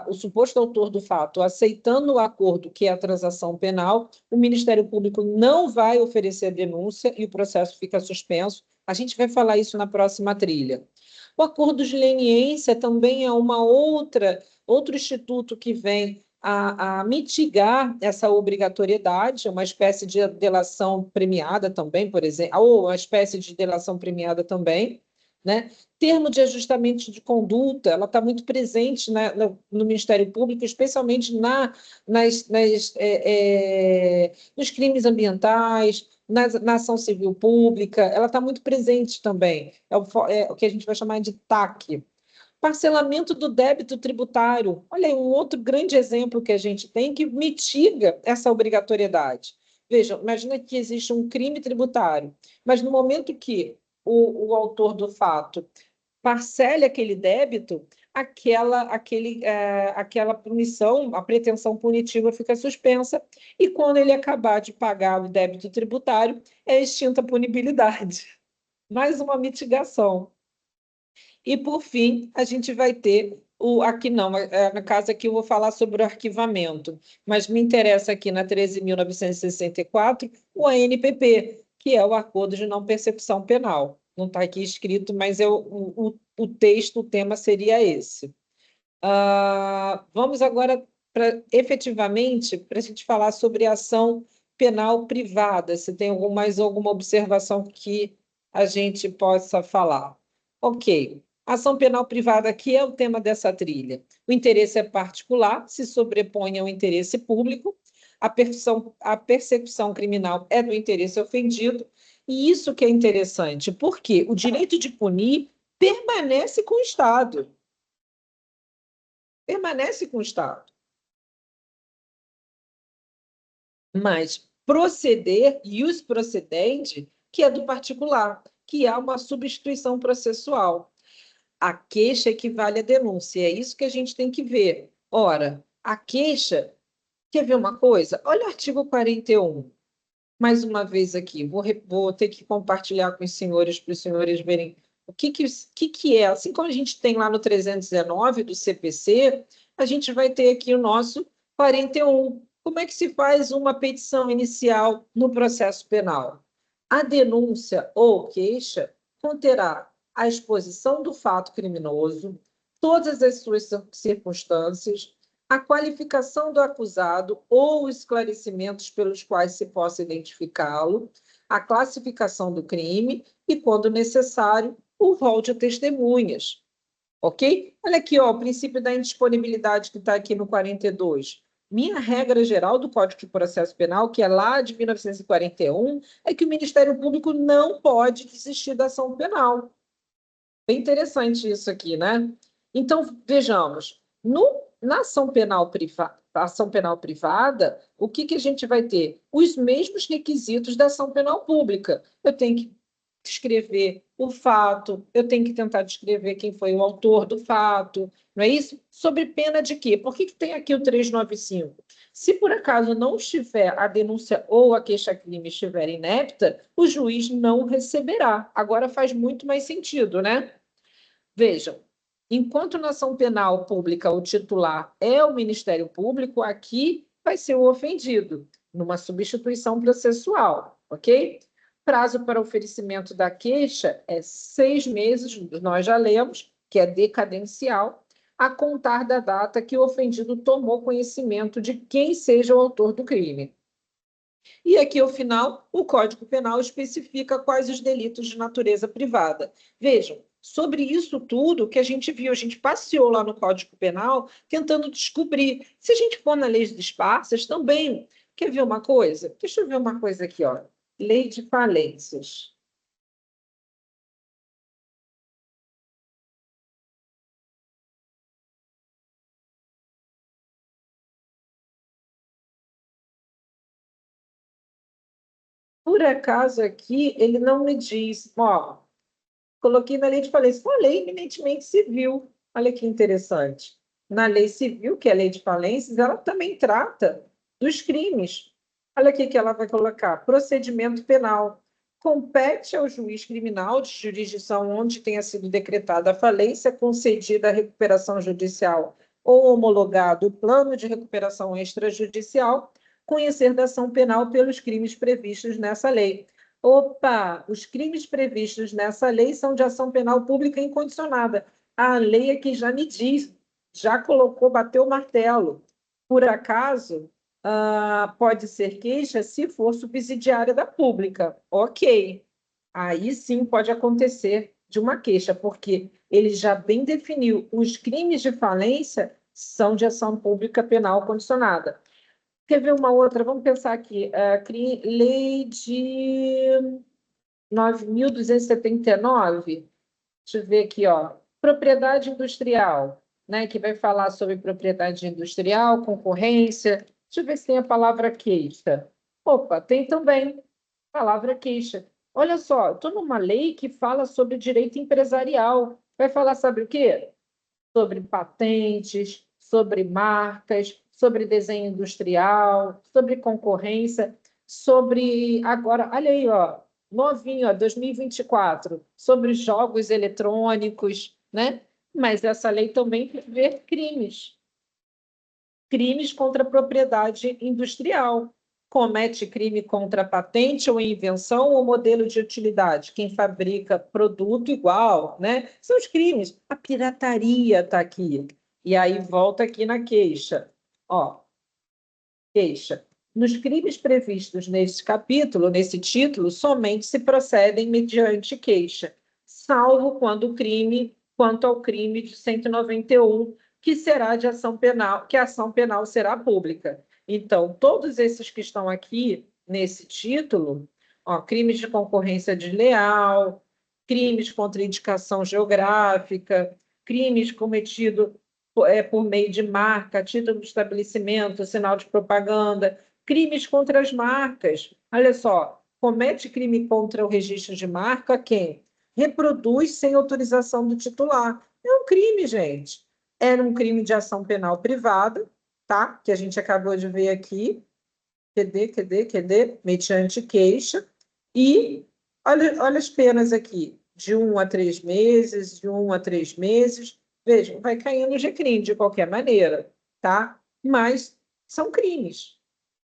o suposto autor do fato, aceitando o acordo, que é a transação penal, o Ministério Público não vai oferecer a denúncia e o processo fica suspenso. A gente vai falar isso na próxima trilha. O acordo de leniência também é outro instituto que vem a mitigar essa obrigatoriedade, uma espécie de delação premiada também, por exemplo, ou uma espécie de delação premiada também, né? Termo de ajustamento de conduta, ela está muito presente, né, no Ministério Público, especialmente nos crimes ambientais, na ação civil pública, ela está muito presente também. É o que a gente vai chamar de TAC. Parcelamento do débito tributário. Olha aí, um outro grande exemplo que a gente tem que mitiga essa obrigatoriedade. Vejam, imagina que existe um crime tributário, mas no momento que o autor do fato parcele aquele débito, aquela punição, a pretensão punitiva fica suspensa, e quando ele acabar de pagar o débito tributário, é extinta a punibilidade. Mais uma mitigação. E, por fim, a gente vai ter aqui não, no caso aqui eu vou falar sobre o arquivamento, mas me interessa aqui na 13.964 o ANPP, que é o Acordo de Não Persecução Penal. Não está aqui escrito, mas o texto, o tema seria esse. Vamos agora, efetivamente, para a gente falar sobre a ação penal privada, se tem mais alguma observação que a gente possa falar. Ok. Ação penal privada aqui é o tema dessa trilha. O interesse é particular, se sobrepõe ao interesse público, a persecução criminal é do interesse ofendido, e isso que é interessante, porque o direito de punir permanece com o Estado. Permanece com o Estado. Mas proceder, ius procedente, que é do particular, que há uma substituição processual. A queixa equivale à denúncia, é isso que a gente tem que ver. Ora, a queixa, quer ver uma coisa? Olha o artigo 41. Mais uma vez aqui, vou ter que compartilhar com os senhores, para os senhores verem o que é. Assim como a gente tem lá no 319 do CPC, a gente vai ter aqui o nosso 41. Como é que se faz uma petição inicial no processo penal? A denúncia ou queixa conterá a exposição do fato criminoso, todas as suas circunstâncias, a qualificação do acusado ou esclarecimentos pelos quais se possa identificá-lo, a classificação do crime e, quando necessário, o rol de testemunhas. Ok? Olha aqui, ó, o princípio da indisponibilidade que está aqui no 42. Minha regra geral do Código de Processo Penal, que é lá de 1941, é que o Ministério Público não pode desistir da ação penal. Bem interessante isso aqui, né? Então, vejamos, na ação penal privada, o que a gente vai ter? Os mesmos requisitos da ação penal pública. Eu tenho que descrever o fato, eu tenho que tentar descrever quem foi o autor do fato, não é isso? Sob pena de quê? Por que tem aqui o 395? Se por acaso não estiver a denúncia ou a queixa-crime estiver inepta, o juiz não receberá. Agora faz muito mais sentido, né? Vejam, enquanto na ação penal pública o titular é o Ministério Público, aqui vai ser o ofendido, numa substituição processual, ok? Prazo para oferecimento da queixa é 6 meses, nós já lemos, que é decadencial, a contar da data que o ofendido tomou conhecimento de quem seja o autor do crime. E aqui, ao final, o Código Penal especifica quais os delitos de natureza privada. Vejam, sobre isso tudo que a gente viu, a gente passeou lá no Código Penal tentando descobrir. Se a gente for na lei de disparsas, também. Quer ver uma coisa? Deixa eu ver uma coisa aqui, ó. Lei de falências. Por acaso aqui ele não me diz, ó, coloquei na lei de falência, uma lei eminentemente civil. Olha que interessante. Na lei civil, que é a lei de falências, ela também trata dos crimes. Olha aqui que ela vai colocar: procedimento penal. Compete ao juiz criminal de jurisdição onde tenha sido decretada a falência, concedida a recuperação judicial ou homologado o plano de recuperação extrajudicial, conhecer da ação penal pelos crimes previstos nessa lei. Opa, os crimes previstos nessa lei são de ação penal pública incondicionada. A lei aqui já me diz, já colocou, bateu o martelo. por acaso, pode ser queixa se for subsidiária da pública. Ok. Aí sim pode acontecer de uma queixa, porque ele já bem definiu, os crimes de falência são de ação pública penal condicionada. Quer ver uma outra? Vamos pensar aqui. Lei de 9.279. Deixa eu ver aqui, ó. Propriedade industrial, né? Que vai falar sobre propriedade industrial, concorrência. Deixa eu ver se tem a palavra queixa. Opa, tem também palavra queixa. Olha só, estou numa lei que fala sobre direito empresarial. Vai falar, sabe o quê? Sobre patentes, sobre marcas, sobre desenho industrial, sobre concorrência, sobre agora, olha aí, ó, novinho, ó, 2024, sobre jogos eletrônicos, né? Mas essa lei também prevê crimes contra a propriedade industrial. Comete crime contra a patente ou invenção ou modelo de utilidade. Quem fabrica produto igual, né? São os crimes. A pirataria está aqui. E aí volta aqui na queixa. Ó, queixa. Nos crimes previstos nesse capítulo, nesse título, somente se procedem mediante queixa, salvo quando o crime, quanto ao crime de 191, que será de ação penal, que a ação penal será pública. Então, todos esses que estão aqui nesse título, ó, crimes de concorrência desleal, crimes contra indicação geográfica, crimes cometidos por meio de marca, título de estabelecimento, sinal de propaganda, crimes contra as marcas. Olha só, comete crime contra o registro de marca quem reproduz sem autorização do titular. É um crime, gente. Era um crime de ação penal privada, tá? Que a gente acabou de ver aqui. QD, mediante queixa. E olha as penas aqui, de 1 a 3 meses, de 1 a 3 meses. Vejam, vai caindo de crime de qualquer maneira, tá? Mas são crimes.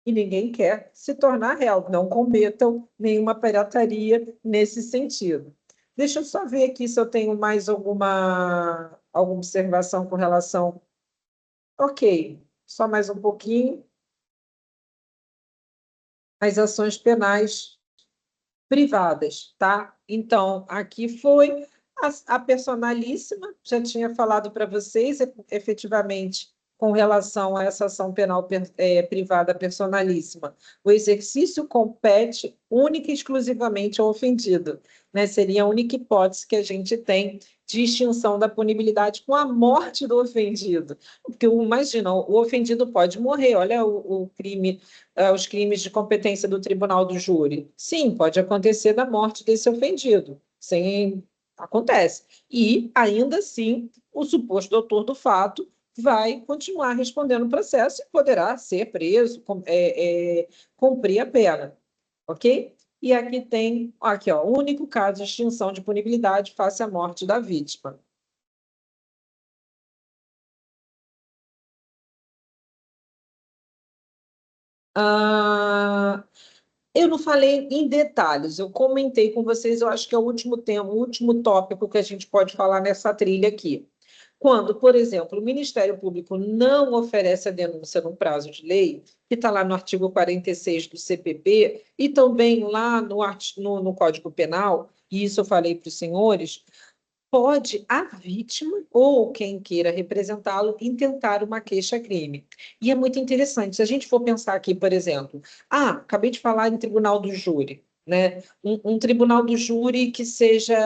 E ninguém quer se tornar réu. Não cometam nenhuma pirataria nesse sentido. Deixa eu só ver aqui se eu tenho mais alguma observação com relação. Ok, só mais um pouquinho. As ações penais privadas, tá? Então, aqui foi a personalíssima, já tinha falado para vocês, efetivamente, com relação a essa ação penal privada personalíssima. O exercício compete única e exclusivamente ao ofendido, né? Seria a única hipótese que a gente tem de extinção da punibilidade com a morte do ofendido. Porque, imagina, o ofendido pode morrer, olha o crime, os crimes de competência do tribunal do júri. Sim, pode acontecer da morte desse ofendido. Sim, acontece. E, ainda assim, o suposto autor do fato vai continuar respondendo o processo e poderá ser preso, cumprir a pena. Ok? E aqui tem, aqui, ó, o único caso de extinção de punibilidade face à morte da vítima. Ah, eu não falei em detalhes, eu comentei com vocês, eu acho que é o último tema, o último tópico que a gente pode falar nessa trilha aqui. Quando, por exemplo, o Ministério Público não oferece a denúncia no prazo de lei, que está lá no artigo 46 do CPP, e também lá no Código Penal, e isso eu falei para os senhores, pode a vítima ou quem queira representá-lo intentar uma queixa-crime. E é muito interessante. Se a gente for pensar aqui, por exemplo, acabei de falar em tribunal do júri, né? Um tribunal do júri que seja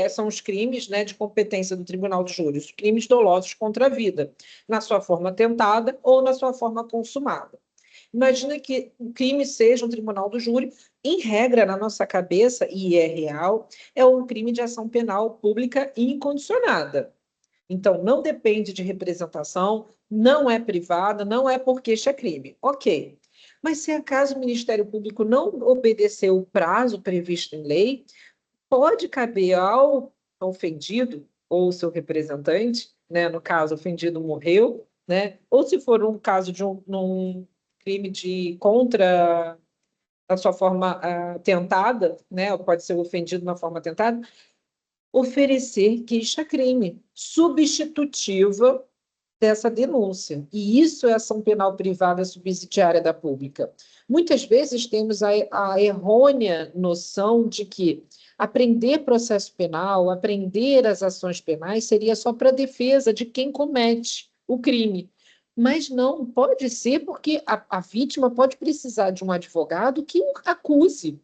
são os crimes, né, de competência do tribunal do júri, os crimes dolosos contra a vida, na sua forma tentada ou na sua forma consumada. Imagina que o crime seja um tribunal do júri, em regra, na nossa cabeça, e é real, é um crime de ação penal pública incondicionada. Então, não depende de representação, não é privada, não é por queixa-crime. Ok. Mas se acaso o Ministério Público não obedeceu o prazo previsto em lei, pode caber ao ofendido ou seu representante, né? No caso, o ofendido morreu, né? Ou se for um caso de um crime de contra a sua forma tentada, né? Ou pode ser ofendido na forma tentada, oferecer queixa-crime substitutiva dessa denúncia. E isso é ação penal privada subsidiária da pública. Muitas vezes temos a errônea noção de que aprender processo penal, aprender as ações penais, seria só para defesa de quem comete o crime. Mas não, pode ser porque a vítima pode precisar de um advogado que o acuse,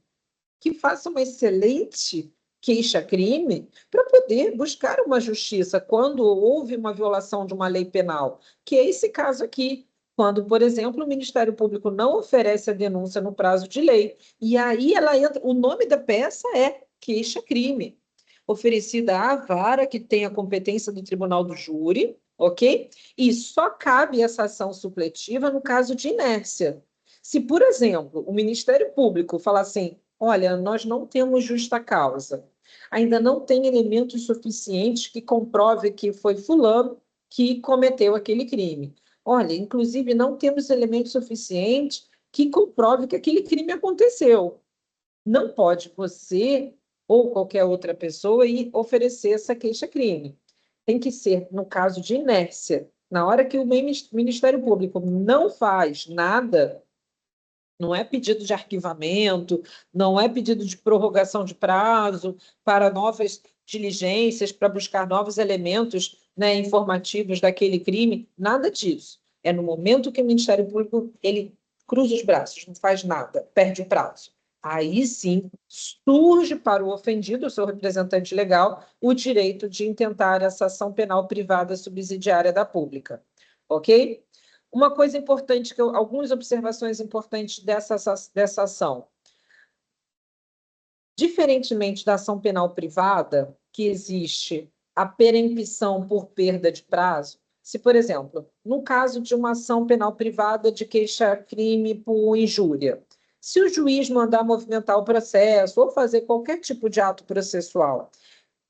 que faça uma excelente queixa-crime para poder buscar uma justiça quando houve uma violação de uma lei penal, que é esse caso aqui, quando, por exemplo, o Ministério Público não oferece a denúncia no prazo de lei, e aí ela entra, o nome da peça é queixa-crime, oferecida à vara que tem a competência do Tribunal do Júri, ok? E só cabe essa ação supletiva no caso de inércia. Se, por exemplo, o Ministério Público falar assim, olha, nós não temos justa causa, ainda não tem elementos suficientes que comprove que foi fulano que cometeu aquele crime. Olha, inclusive, não temos elementos suficientes que comprove que aquele crime aconteceu. Não pode você ou qualquer outra pessoa ir oferecer essa queixa-crime. Tem que ser no caso de inércia. Na hora que o Ministério Público não faz nada, não é pedido de arquivamento, não é pedido de prorrogação de prazo para novas diligências, para buscar novos elementos, né, informativos daquele crime, nada disso. É no momento que o Ministério Público ele cruza os braços, não faz nada, perde o prazo. Aí sim surge para o ofendido, o seu representante legal, o direito de intentar essa ação penal privada subsidiária da pública. Ok? Uma coisa importante, algumas observações importantes dessa ação. Diferentemente da ação penal privada, que existe a perempção por perda de prazo, se, por exemplo, no caso de uma ação penal privada de queixa-crime por injúria, se o juiz mandar movimentar o processo ou fazer qualquer tipo de ato processual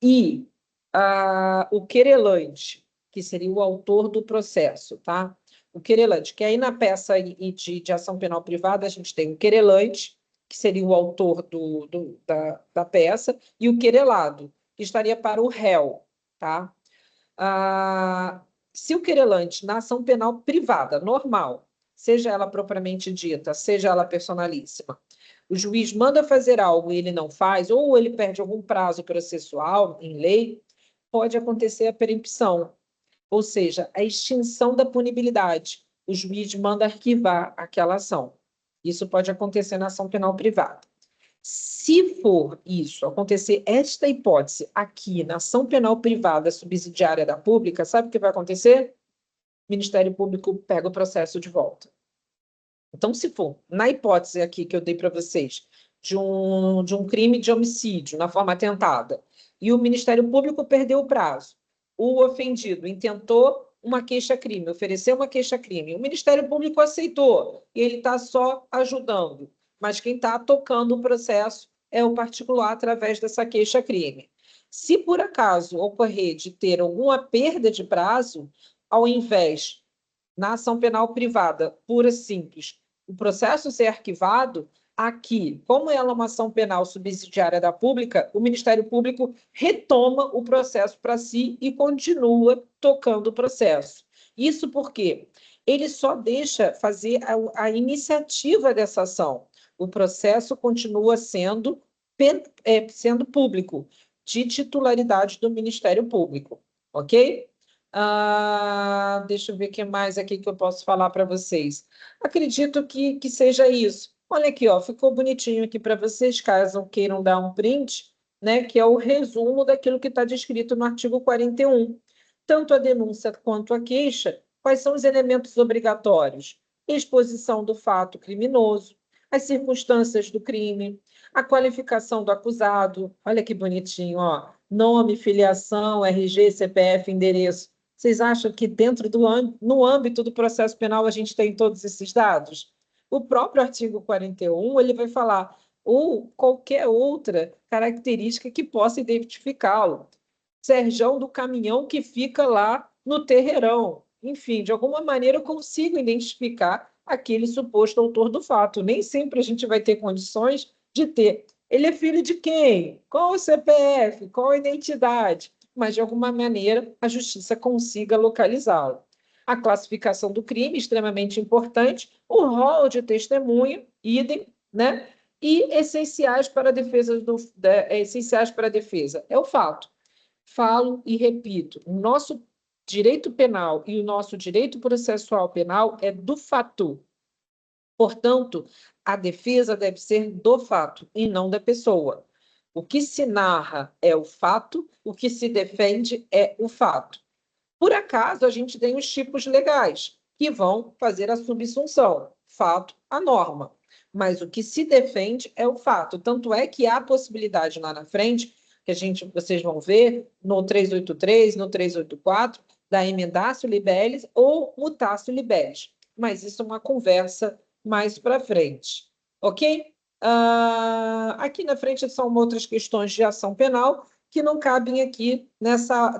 e o querelante, que seria o autor do processo, tá? O querelante, que aí na peça de ação penal privada a gente tem o querelante, que seria o autor da peça, e o querelado, que estaria para o réu, tá? Se o querelante, na ação penal privada, normal, seja ela propriamente dita, seja ela personalíssima, o juiz manda fazer algo e ele não faz, ou ele perde algum prazo processual em lei, pode acontecer a perempção, ou seja, a extinção da punibilidade. O juiz manda arquivar aquela ação. Isso pode acontecer na ação penal privada. Se for isso, acontecer esta hipótese aqui na ação penal privada subsidiária da pública, sabe o que vai acontecer? O Ministério Público pega o processo de volta. Então, se for, na hipótese aqui que eu dei para vocês, de um crime de homicídio na forma tentada, e o Ministério Público perdeu o prazo, o ofendido intentou uma queixa-crime, ofereceu uma queixa-crime, o Ministério Público aceitou, e ele está só ajudando, mas quem está tocando o processo é o particular através dessa queixa-crime. Se por acaso ocorrer de ter alguma perda de prazo, ao invés na ação penal privada, pura e simples, o processo ser arquivado, aqui, como ela é uma ação penal subsidiária da pública, o Ministério Público retoma o processo para si e continua tocando o processo. Isso porque ele só deixa fazer a iniciativa dessa ação. O processo continua sendo público, de titularidade do Ministério Público, ok? Deixa eu ver o que mais aqui que eu posso falar para vocês. Acredito que seja isso. Olha aqui, ó, ficou bonitinho aqui para vocês, caso queiram dar um print, né? Que é o resumo daquilo que está descrito no artigo 41. Tanto a denúncia quanto a queixa, quais são os elementos obrigatórios? Exposição do fato criminoso, as circunstâncias do crime, a qualificação do acusado. Olha que bonitinho, ó. Nome, filiação, RG, CPF, endereço. Vocês acham que no âmbito do processo penal a gente tem todos esses dados? O próprio artigo 41, ele vai falar ou qualquer outra característica que possa identificá-lo. Serjão do caminhão que fica lá no terreirão. Enfim, de alguma maneira eu consigo identificar aquele suposto autor do fato. Nem sempre a gente vai ter condições de ter. Ele é filho de quem? Qual o CPF? Qual a identidade? Mas, de alguma maneira, a justiça consiga localizá-lo. A classificação do crime, extremamente importante, o rol de testemunho, idem, né? E essenciais para a defesa essenciais para a defesa é o fato. Falo e repito, o nosso direito penal e o nosso direito processual penal é do fato. Portanto, a defesa deve ser do fato e não da pessoa. O que se narra é o fato, o que se defende é o fato. Por acaso, a gente tem os tipos legais, que vão fazer a subsunção, fato à norma. Mas o que se defende é o fato. Tanto é que há a possibilidade lá na frente, vocês vão ver, no 383, no 384, da emendatio libellis ou mutatio libellis. Mas isso é uma conversa mais para frente. Ok? Aqui na frente são outras questões de ação penal que não cabem aqui nessa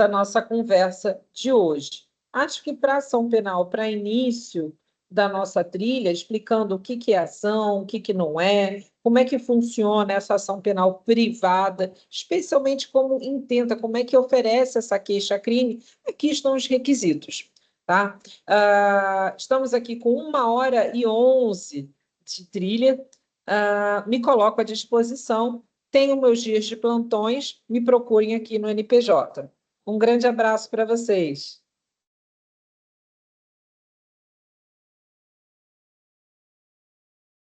nossa conversa de hoje. Acho que para ação penal, para início da nossa trilha, explicando o que é ação, o que não é, como é que funciona essa ação penal privada, especialmente como intenta, como é que oferece essa queixa-crime, aqui estão os requisitos. Tá? Estamos aqui com 1h11 de trilha, me coloco à disposição, tenho meus dias de plantões, me procurem aqui no NPJ. Um grande abraço para vocês.